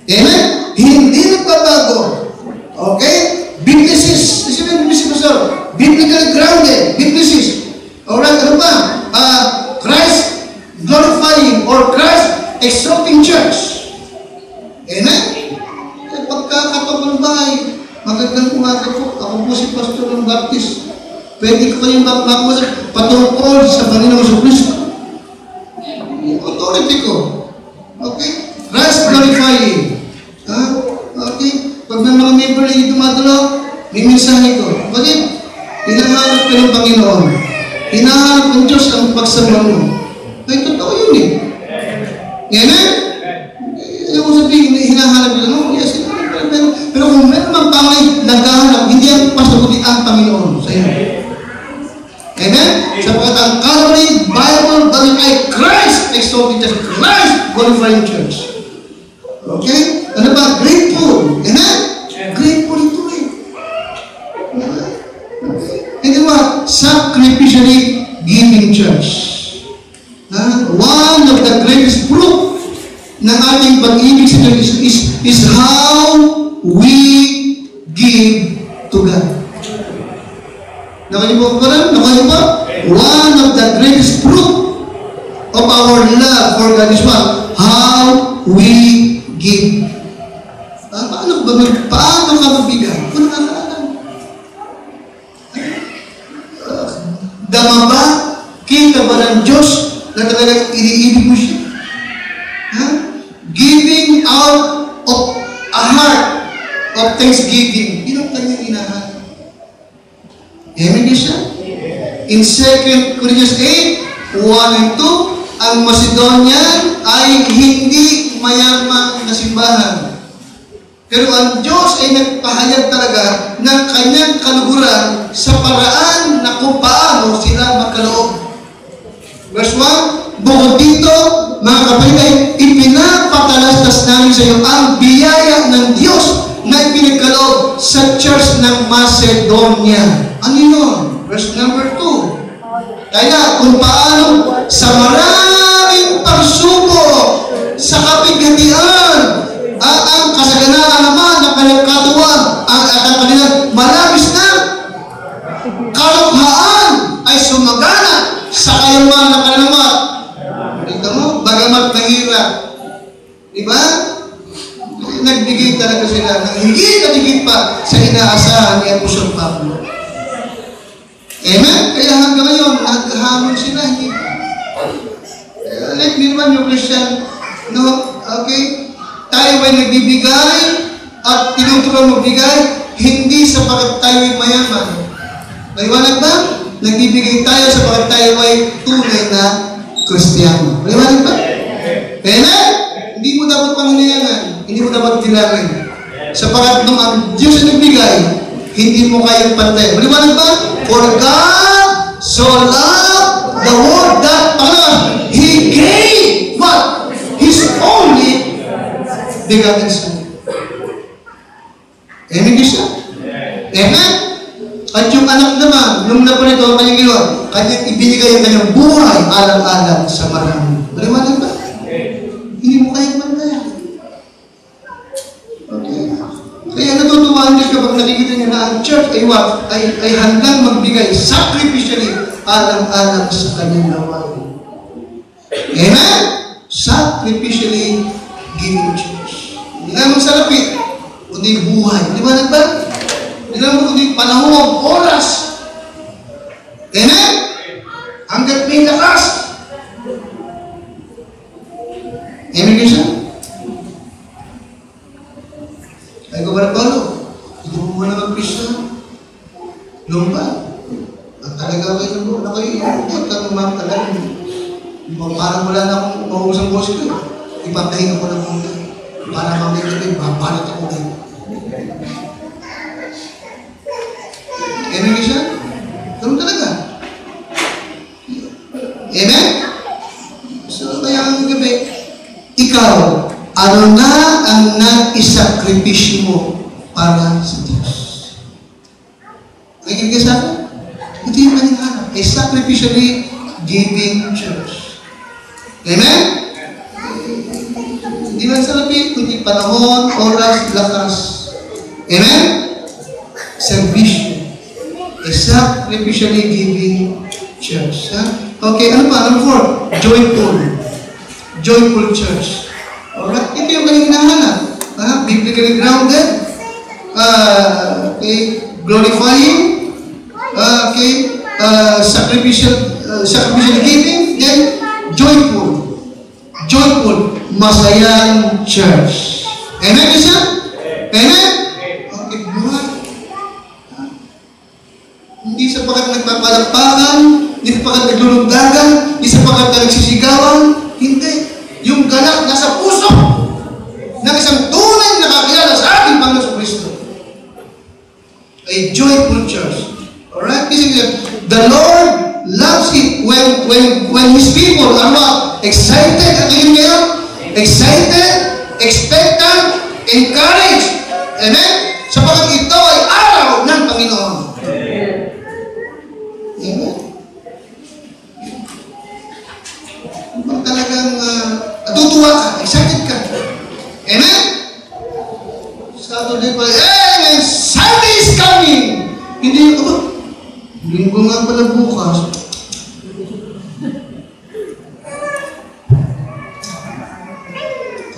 Amen? Hindi nagbabago. Okay? Businesses. Isipin mo, Pastor. Biblically grounded. Businesses. Alright, ano ba? Christ glorifying or Christ exalting church. Amen? Pagkakataon ng bahay, magandang umaga po. Ako po si Pastor ng Baptist. Pwede ko kayong magmasag patungkol sa Panginoon sa Kristo. Authority ko. Okay? Christ glorifying. Okay? Pag may mga member na dumadalo, may mensahe ko. Bakit? Hinahanap ka ng Panginoon. Hinahanap ng Diyos ang pagsama mo. Ay, totoo yun eh. Amen? Ayaw ko sabihin, hinahanap ka no? Yes, pero kung meron mang pangay naghahanap, hindi ang pasagutin ang Panginoon sa iyo. Amen? Sapagkat ang Calvary Bible ay Christ exalting church. Christ glorifying church. Okay? Ano ba? Grateful. Amen? Grateful ito eh. And then what? Sacrificially giving church. One of the greatest proof ng ating pag-ibig sa Diyos is how we give to God. Nakalimutan ko rin? Nakalimutan ba? One of the greatest proof of our love for God is what? How we give. Paano ka magbigay? Kung nakakaalam. Dama ba? Kita ba ng Diyos na talagang iniibig mo siya? Giving out of a heart of thanksgiving. Yun ang kanyang inahan. Amen siya? In 2 Corinthians 8, 1 and 2, ang Macedonian ay hindi mayamang na simbahan. Pero ang Diyos ay nagpahayag talaga ng kanyang kaluguran sa paraan na kung paano sila magkaloob. Verse 1, bukod dito, mga kapatid, ipinapatalastas namin sa iyo ang biyaya ng Diyos na ipinagkaloob sa church ng Macedonia. Ano yun? Verse number 2. Kaya kung paano sa maraming pagsubok sa kapighatian ang kasaganaan naman ng kanyang katuwang at ang kanilang malabis na kalughaan ay sumagana sa kayaman ng kanilang mga. Ito mo, bagamat mahirap. Diba? Nagbigay talaga sila ng higit at higit pa sa inaasahan ni Apostol Pablo. Amen? Kaya hanggang ngayon, naghahamon sila, hindi pa. Like me naman yung Christian, no? Okay? Tayo ay nagbibigay at tinutulang magbigay, hindi sapagat tayo ay mayaman. Maliwanag ba? Nagbibigay tayo sapagat tayo ay tunay na Kristiyano. Maliwanag ba? Amen? Hindi mo dapat panginayangan, hindi mo dapat tilangin. Sapagat nung ang Diyos ay nagbigay, hindi mo kayang pantay. Maliwanag ba? For God so loved the world that He gave what? His only begotten Son. Amen, Krishna? Amen? At yung anak naman, nung napanito ang kanyang ginawa, kanyang ibinigay ang kanyang buhay alang-alang sa marami. Maliwanag ba? Hindi mo kayang mantayan. Okay. Kaya natutuwa din kapag nakikita niya na ang church ay handang magbigay sacrificially alang-alang sa kanyang gawain. Amen? Sacrificially giving church. Hindi lamang sa lapit, kundi buhay. Di ba nagba? Hindi lamang kundi panahon, oras. Amen? Hanggat may lakas. Amen, Krishna? Ay ko ba na Paulo? Hindi mo muna mag-Krishna. Lumpa. At talaga kayo na kayo iukot at umatagal. Parang wala na akong mausang boss ko. Ipapahinga ko na muna. Para mamaya babalat ako kayo. Amen, Krishna? Ganun talaga. Amen? So, kaya ang gabi, ikaw, ano na ang nag-isakripisyo mo para sa Diyos? Nakikinig ka sa akin? Ito yung maninghanap. A sacrificially giving church. Amen? Hindi man sa lapit, kundi panahon, oras, lakas. Amen? Servisyo. A sacrificially giving church. Okay, ano pa? Number 4, joyful. Joyful church. Alright? Ito yung kanyang hinahanap. Biblically grounded. Okay. Glorifying. Okay. Sacrificial giving. Then, joyful. Joyful. Masayang church. Amen, isa? Amen? Okay, buhay. Hindi sapagat nagpapalakpakan, hindi sapagat naglulugdagan, hindi sapagat nagsisigawan. Hindi. Yung ganap nasa puso ng isang tunay na nakakilala sa ating Panginoon Kristo. A joyful church. Alright? The Lord loves it when His people are what? Excited. At yun ngayon? Excited, expectant, encouraged. Amen? Sapagat ito ay araw ng Panginoon. Amen? Talagang natutuwa ka, excited ka. Amen? Saturday pa, amen, Sunday is coming. Hindi ako, linggo nga pala bukas.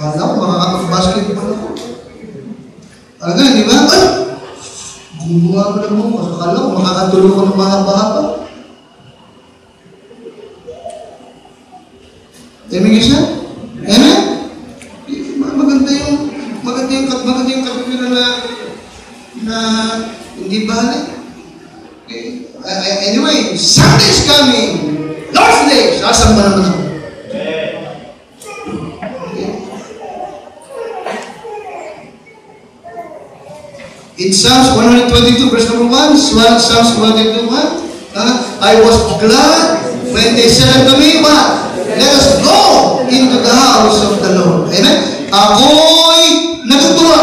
Kala ko, makakapag-basketball ako. Talaga, di ba? Ay! Linggo nga pala bukas. Kala ko, makakatulog ko ng mahaba-haba. Amen, Krishna? Amen? Maganda yung kapila na hindi balik. Okay. Anyway, Sunday is coming. Lord's Day. Sasamba naman ako. Okay. In Psalms 122, verse number 1, Psalms 122, 1, I was glad when they said unto me, what? Let us go into the house of the Lord. Amen? Ako'y natutuwa.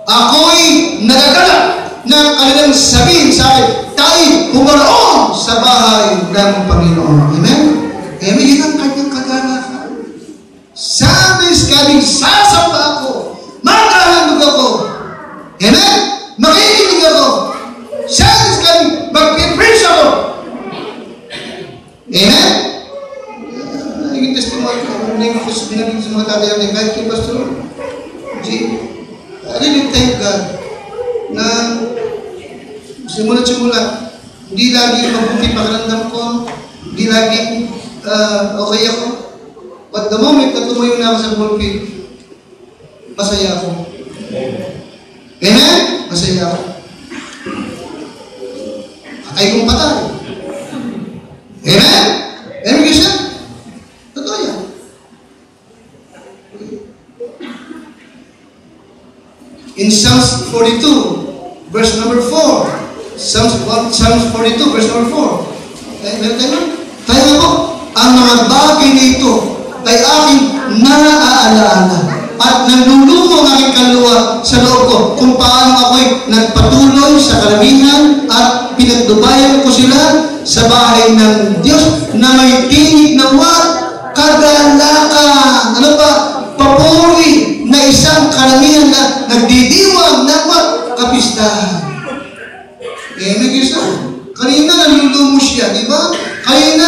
Ako'y nagagalak na kanilang sabihin sa akin, tayo pumaroon sa bahay ng Panginoon. Amen? Amen? Yun ang kanyang kagalakan. Sunday is coming, sasamba ako. Maghahandog ako. Amen? Makikinig ako. Sunday is coming, mag-preach ako. Amen? Naging testimony ko, hindi ko sa mga tatay natin, kahit kay Pastor G, I really thank God na simula, hindi lagi mabuti pakiramdam ko, hindi lagi okay ako. But the moment na tumayo na ako sa pulpit, masaya ako. Amen? Masaya ako. Ay kong patay. Amen? Amen kasi? Totoo yan. In Psalms 42, verse number 4. Psalms 42, verse number 4. Meron tayo? Tayo ako, ang mga bagay na ito ay aking naaalala at nalulungo ang aking kaluluwa sa loob ko kung paano ako'y nagpatuloy sa karamihan at pinagdubayan ko sila sa bahay ng Diyos na may tinig na kagalakan. Ano pa? Papuri na isang karamihan na nagdidiwang ng kapistahan. May isa. Kanina nalulumo siya, di ba? Kanina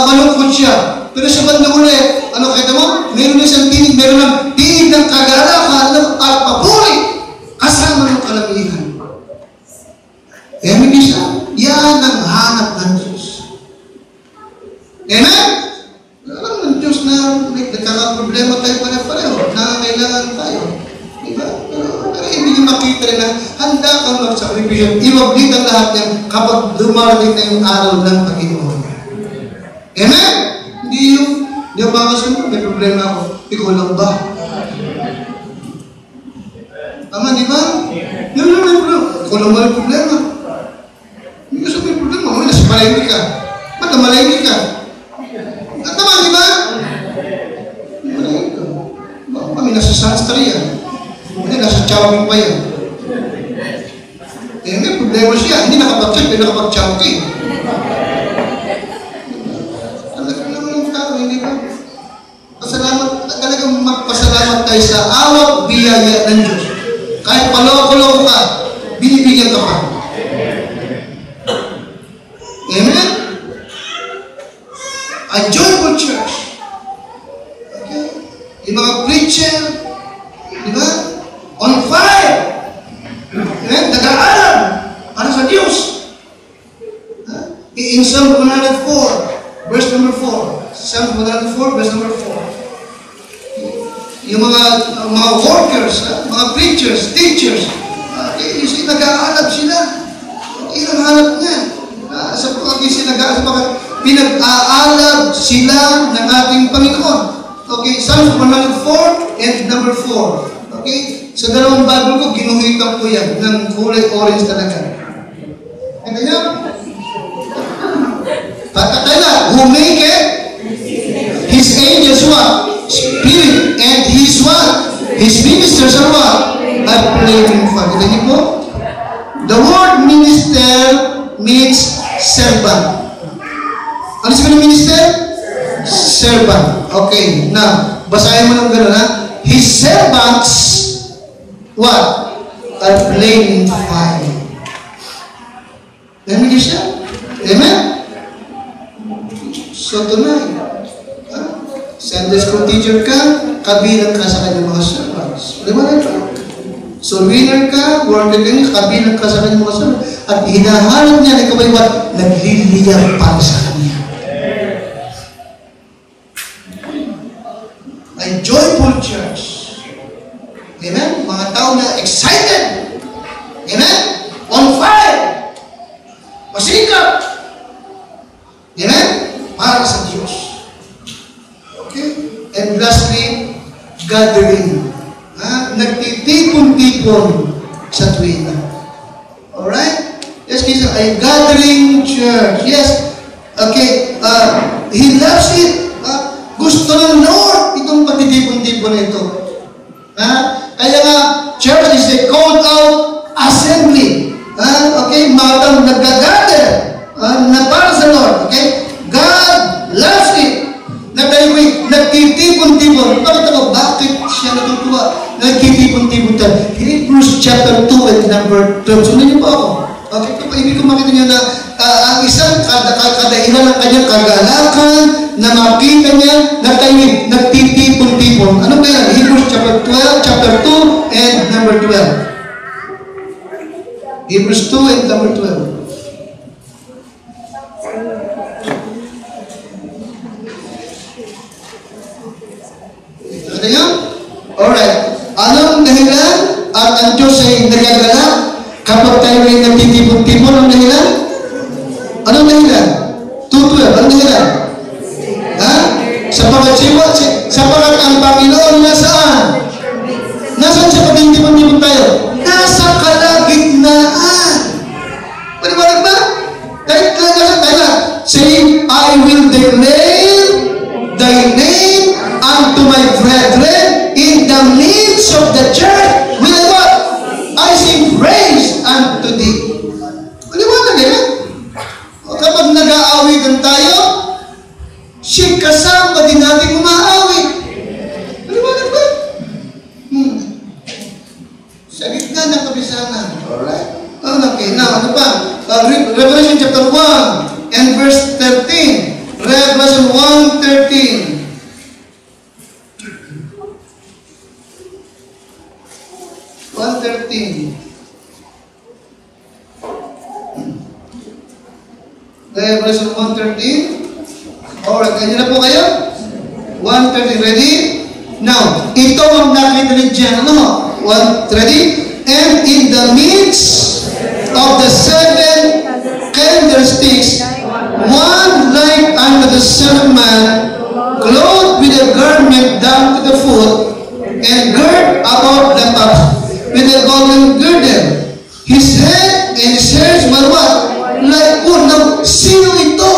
malungkot siya. Pero sa bandang ulit, ano kita mo? Meron isang tinig, meron ng tinig ng kagalakan at papuri kasama ng kalamihan. May isa. Yan ang hanap ng Diyos. Amen? Alam ng Diyos na nagkakaproblema tayo pareho, nangangailangan tayo. Diba? Pero ibig makita rin na handa kang magsakripisyon. Iwaglit ang lahat yan kapag dumarating na yung araw ng Panginoon. Amen? Hindi yung baka mo, may problema ako. Ikaw lang ba? Tama, di ba? Hindi may problema. Ikaw lang ba may problema? Hindi kasi may problema. May nasa malaymi ka. Ba't na malaymi ka? Tama, di ba? Malaymi ka. Baka kami nasa Sanstra yan. Hindi, nasa Chowking pa yan. May problema siya. Hindi nakapag-check, hindi nakapag-Chowking. Pasalamat, talagang magpasalamat tayo sa awat biyaya ng Diyos. Kahit paloko-loko ka, binibigyan ka pa. Amen? A joyful church. Okay? Yung mga preacher, di ba? On fire. Amen? Nag-aaral para sa Diyos. In Psalm 104, verse number 4. Psalm 104, verse number 4. Yung mga workers, mga preachers, teachers, nag-aalab sila. Ilang halap niya. Sa pag-isip pinag-aalab sila ng ating Panginoon. Okay, Psalm 104 and number 4. Okay, sa dalawang Bible ko, ginuhitan ko yan ng kulay orange talaga. Ano yan? Patatay na, who make it? His angels what? Spirit. And His what? His ministers are what? Are flaming fire. Kita niyo po? The word minister means servant. Ano sabi ng minister? Servant. Okay. Now, basahin mo ng gano'n ha. His servants what? Are flaming fire. Amen niyo siya? Amen? So tonight, Sunday school teacher ka, kabilang ka sa kanyang mga servants. Di ba na ito? So winner ka, worker ka niya, kabilang ka sa kanyang mga servants. At hinahanap niya na ikaw ay what? Nagliliyar para sa kanya. A joyful church. Amen? Mga tao na excited. Amen? On fire. Masikap. Amen? Para sa Diyos. Okay? And lastly, gathering. Nagtitipon-tipon sa tuwina. Alright? Yes, kasi a gathering church. Yes. Okay. He loves it. Gusto ng Lord itong pagtitipon-tipon na ito. Kaya nga, church is a called out assembly. Okay? Mga tao nag-gather na para sa Lord. Okay? God loves it. Nagtitipon-tipon. Bakit ako? Bakit siya natutuwa? Nagtitipon-tipon tayo. Hebrews chapter 2 and number 12. Sundan niyo po ako. Okay? Ibig ko makita niyo na ang isang kadahilan ng kanyang kagalakan na makita niya na tayo nagtitipon-tipon. Ano ba yan? Hebrews chapter 2 and number 12. Hebrews 2 and number 12. Nakita niyo? Alright. Anong dahilan at ang Diyos ay nagagalak kapag tayo ay nagtitipon-tipon? Anong dahilan? Anong dahilan? 2:12. Anong dahilan? Ha? Sapagat ang Panginoon nasaan? Nasaan siya pag-titipon-tipon tayo? Nasa kalagitnaan. Paliwanag ba? Kahit nasaan tayo. Say, I will declare thy name unto my brethren in the midst of the church. Will what? I sing praise unto thee. Paliwanag yan. Kapag nag-aawitan tayo, siya kasama din natin umaawit. Paliwanag ba? Sa gitna ng kapisanan. Alright. Okay, now ano pa? Revelation chapter 1 and verse 13. Revelation 1:13. Revelation 1:13. Alright, ganyan na po kayo? 1:13, ready? Now, ito ang nakita ni John. Ano? 1, ready? And in the midst of the 7 candlesticks, one like unto the Son of Man, clothed with a garment down to the foot, and girt about the top with a golden girdle. His head and his hairs were what? Like wood. Now, sino ito?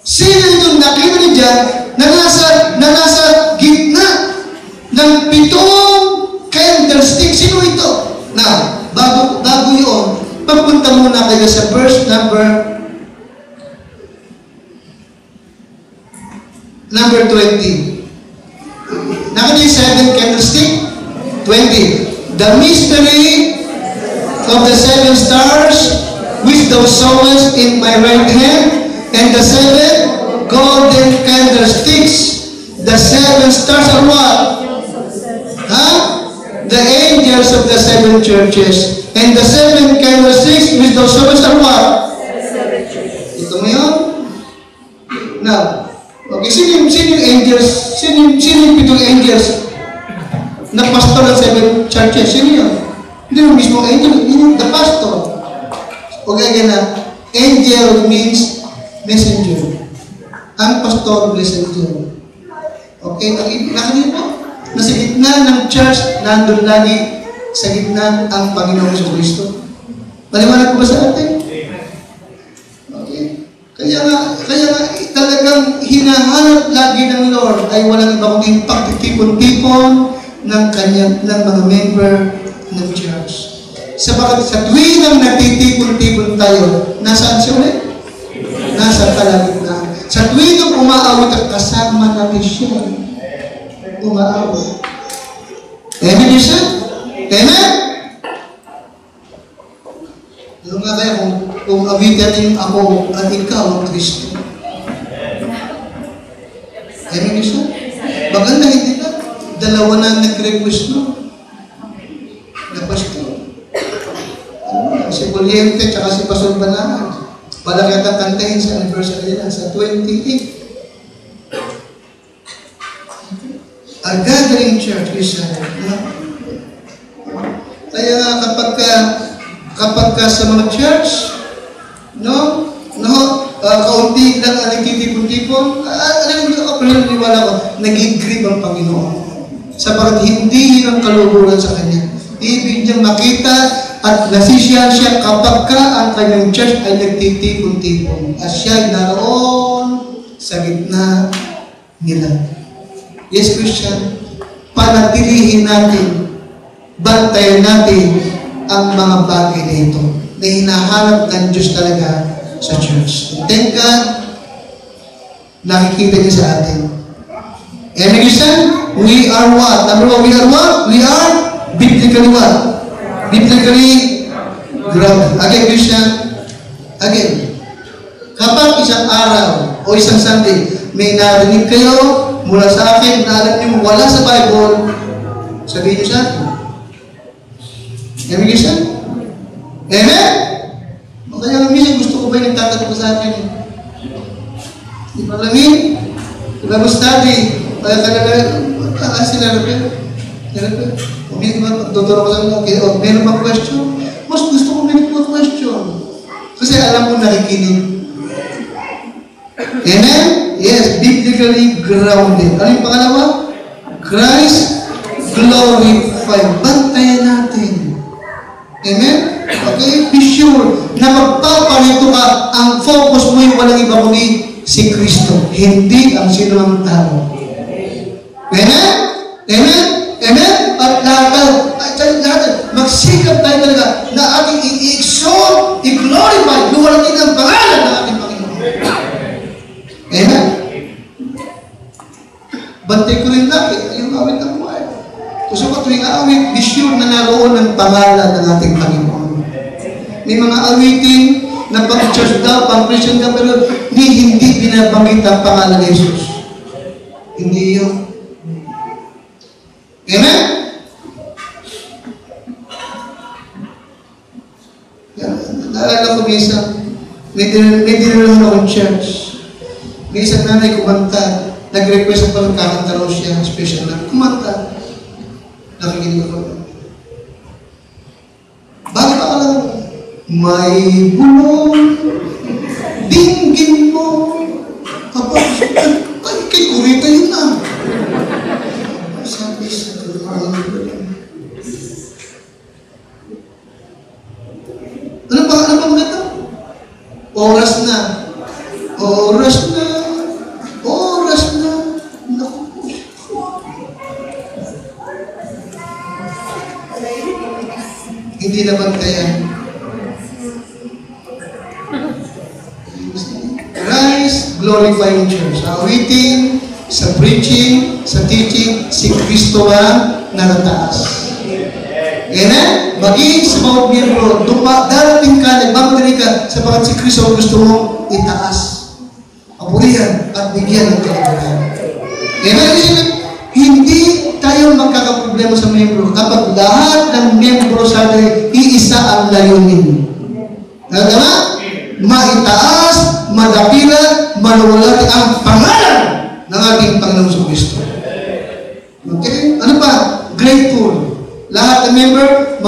Sino itong nakita ni John na nasa gitna ng 7 candlestick? Sino ito? Now, bago yun, pagpunta muna kayo sa verse number 20. Nakita yung 7 candlestick? 20. The mystery of the 7 stars which thou sawest in my right hand, and the 7 golden candlesticks. The 7 stars are what? Huh? The angels of the 7 churches. And the 7 candlesticks which thou sawest are what? Ito mo yun? Now, okay, sino yung angels? Sino yung 7 angels na pastor ng 7 churches? Sino yun? Hindi yung mismo angel, yun yung the pastor. Okay, again na, angel means messenger. Ang pastor, messenger. Okay, nakikita po? Nasa gitna ng church, nandun lagi sa gitna ang Panginoong Jesucristo. Paliwanag ko ba sa atin? Okay. Kaya nga, talagang hinahanap lagi ng Lord ay walang iba kundi pagtitipon-tipon ng mga member ng church. Sabagat sa tuwing ang natitipon-tipon tayo, nasaan siya ulit? Nasa kalagitnaan. Sa tuwing ang umaawit at kasama natin siya, umaawit. Amen, siya? Amen? Ano nga kaya kung awitin ako at ikaw ang Kristo? Amen, siya? Maganda, hindi na. Dalawa na nag-request mo. Na pastor. Si Puliente at si Pastor Banahan. Walang yata kantahin sa anniversary nila sa 28. A gathering church is kaya nga kapag ka sa mga church, kaunti lang ang nagtitipon-tipon, paniniwala ko, nag-i-grieve ang Panginoon. Sapagat hindi yun ang kaluburan sa Kanya. Ibig niyang makita at nasisiyahan siya kapag ka ang kanyang church ay nagtitipon-tipon at siya ay naroon sa gitna nila. Yes, Christian, panatilihin natin, bantayan natin ang mga bagay na ito na hinahanap ng Diyos talaga sa church. Thank God, nakikita niya sa atin. Amen, Christian? We are what? Number 1, we are what? We are biblically what? Biblically grounded. Again, Christian. Again. Kapag isang araw o isang Sunday, may narinig kayo mula sa akin na alam niyo wala sa Bible, sabihin niyo sa akin. Amen, Christian? Amen? O kaya nga minsan gusto ko ba yung nagtatanong sa akin? Di ba lamin? Di ba study? Kaya talaga, sinarapin. Hindi ba, pagtuturo ko sa mga, o meron bang question? Mas gusto ko may question. Kasi alam ko nakikinig. Amen? Yes, biblically grounded. Ano yung pangalawa? Christ glorified. Bantayan natin. Amen? Okay? Be sure na magpaparito ka, ang focus mo yung walang iba kundi si Kristo. Hindi ang sino ang tao. Amen? Amen? Amen? At lahat, magsikap tayo talaga na ating i-exalt, i-glorify, luwalagin ang pangalan ng ating Panginoon. Amen? Bantay ko rin lagi, yung awit ng buhay. Gusto ko tuwing awit, be sure na naroon ang pangalan ng ating Panginoon. May mga awitin na pang-church daw, pang-Christian daw, pero hindi binabanggit ang pangalan ng Jesus. Hindi yun. Amen? Naalala ko may dinalaman akong church. May isang nanay kumanta. Nag-request ako ng kakanta raw siya, special na. Kumanta. Nakikinig ako. Bakit ako lang? May bulong, dinggin mo. Kapag, ay, kay Kurita yun na. Sabi sa ano ba ito? Oras na. Oras na. Oras na. Naku po. Hindi naman kaya. Christ glorifying church. Sa awiting, sa preaching, sa teaching, si Kristo ang narataas. Amen? Maging sa mga miyembro, darating ka, nagmamadali ka, sapagat si Kristo ang gusto mong itaas. Purihan at bigyan ng kaligayahan. Amen? Hindi tayo magkakaproblema sa miyembro kapag lahat ng miyembro sa atin iisa ang layunin. Tama? Maitaas, madapilan, maluwalhati ang pangalan ng ating Panginoon sa Kristo. Okay? Ano pa? Grateful. Lahat ng member,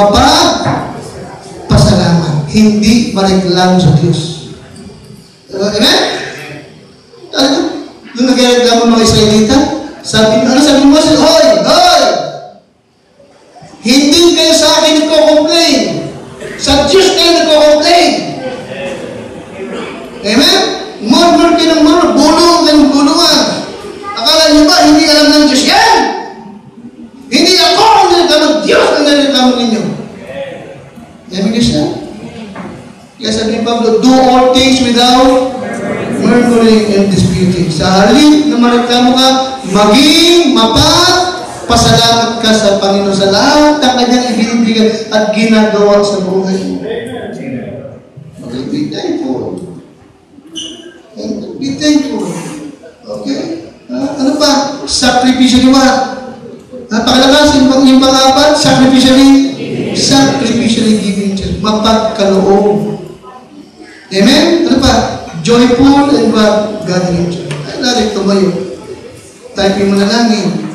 pasalamat. Hindi mareklamo sa Diyos. Amen? Nung nagreklamo mga Israelita, sabi mo sila, Hoy! Hindi kayo sa akin nagko-complain. Sa Diyos kayo nagko-complain. Amen? Murmur kayo ng murmur, bulong kayo ng bulungan. Akala niyo ba, hindi alam ng Diyos yan? Hindi ako ang nalitamang Diyos ang nalitamang ninyo. Amen ka siya? Kaya sabi ni Pablo, do all things without murmuring and disputing. Sa halip na mareklamo ka, maging pasalamat ka sa Panginoon sa lahat ng kanyang ibinibigay at ginagawa sa buhay mo. Okay, be thankful. Be thankful. Okay? Ano pa? Sacrificially what? Napakalakas yung pang-apat, sacrificially giving church. Mapagkaloob. Amen? Ano pa? Joyful and what? Gathering church. Ay, lari tumayo. Typing mo na langin.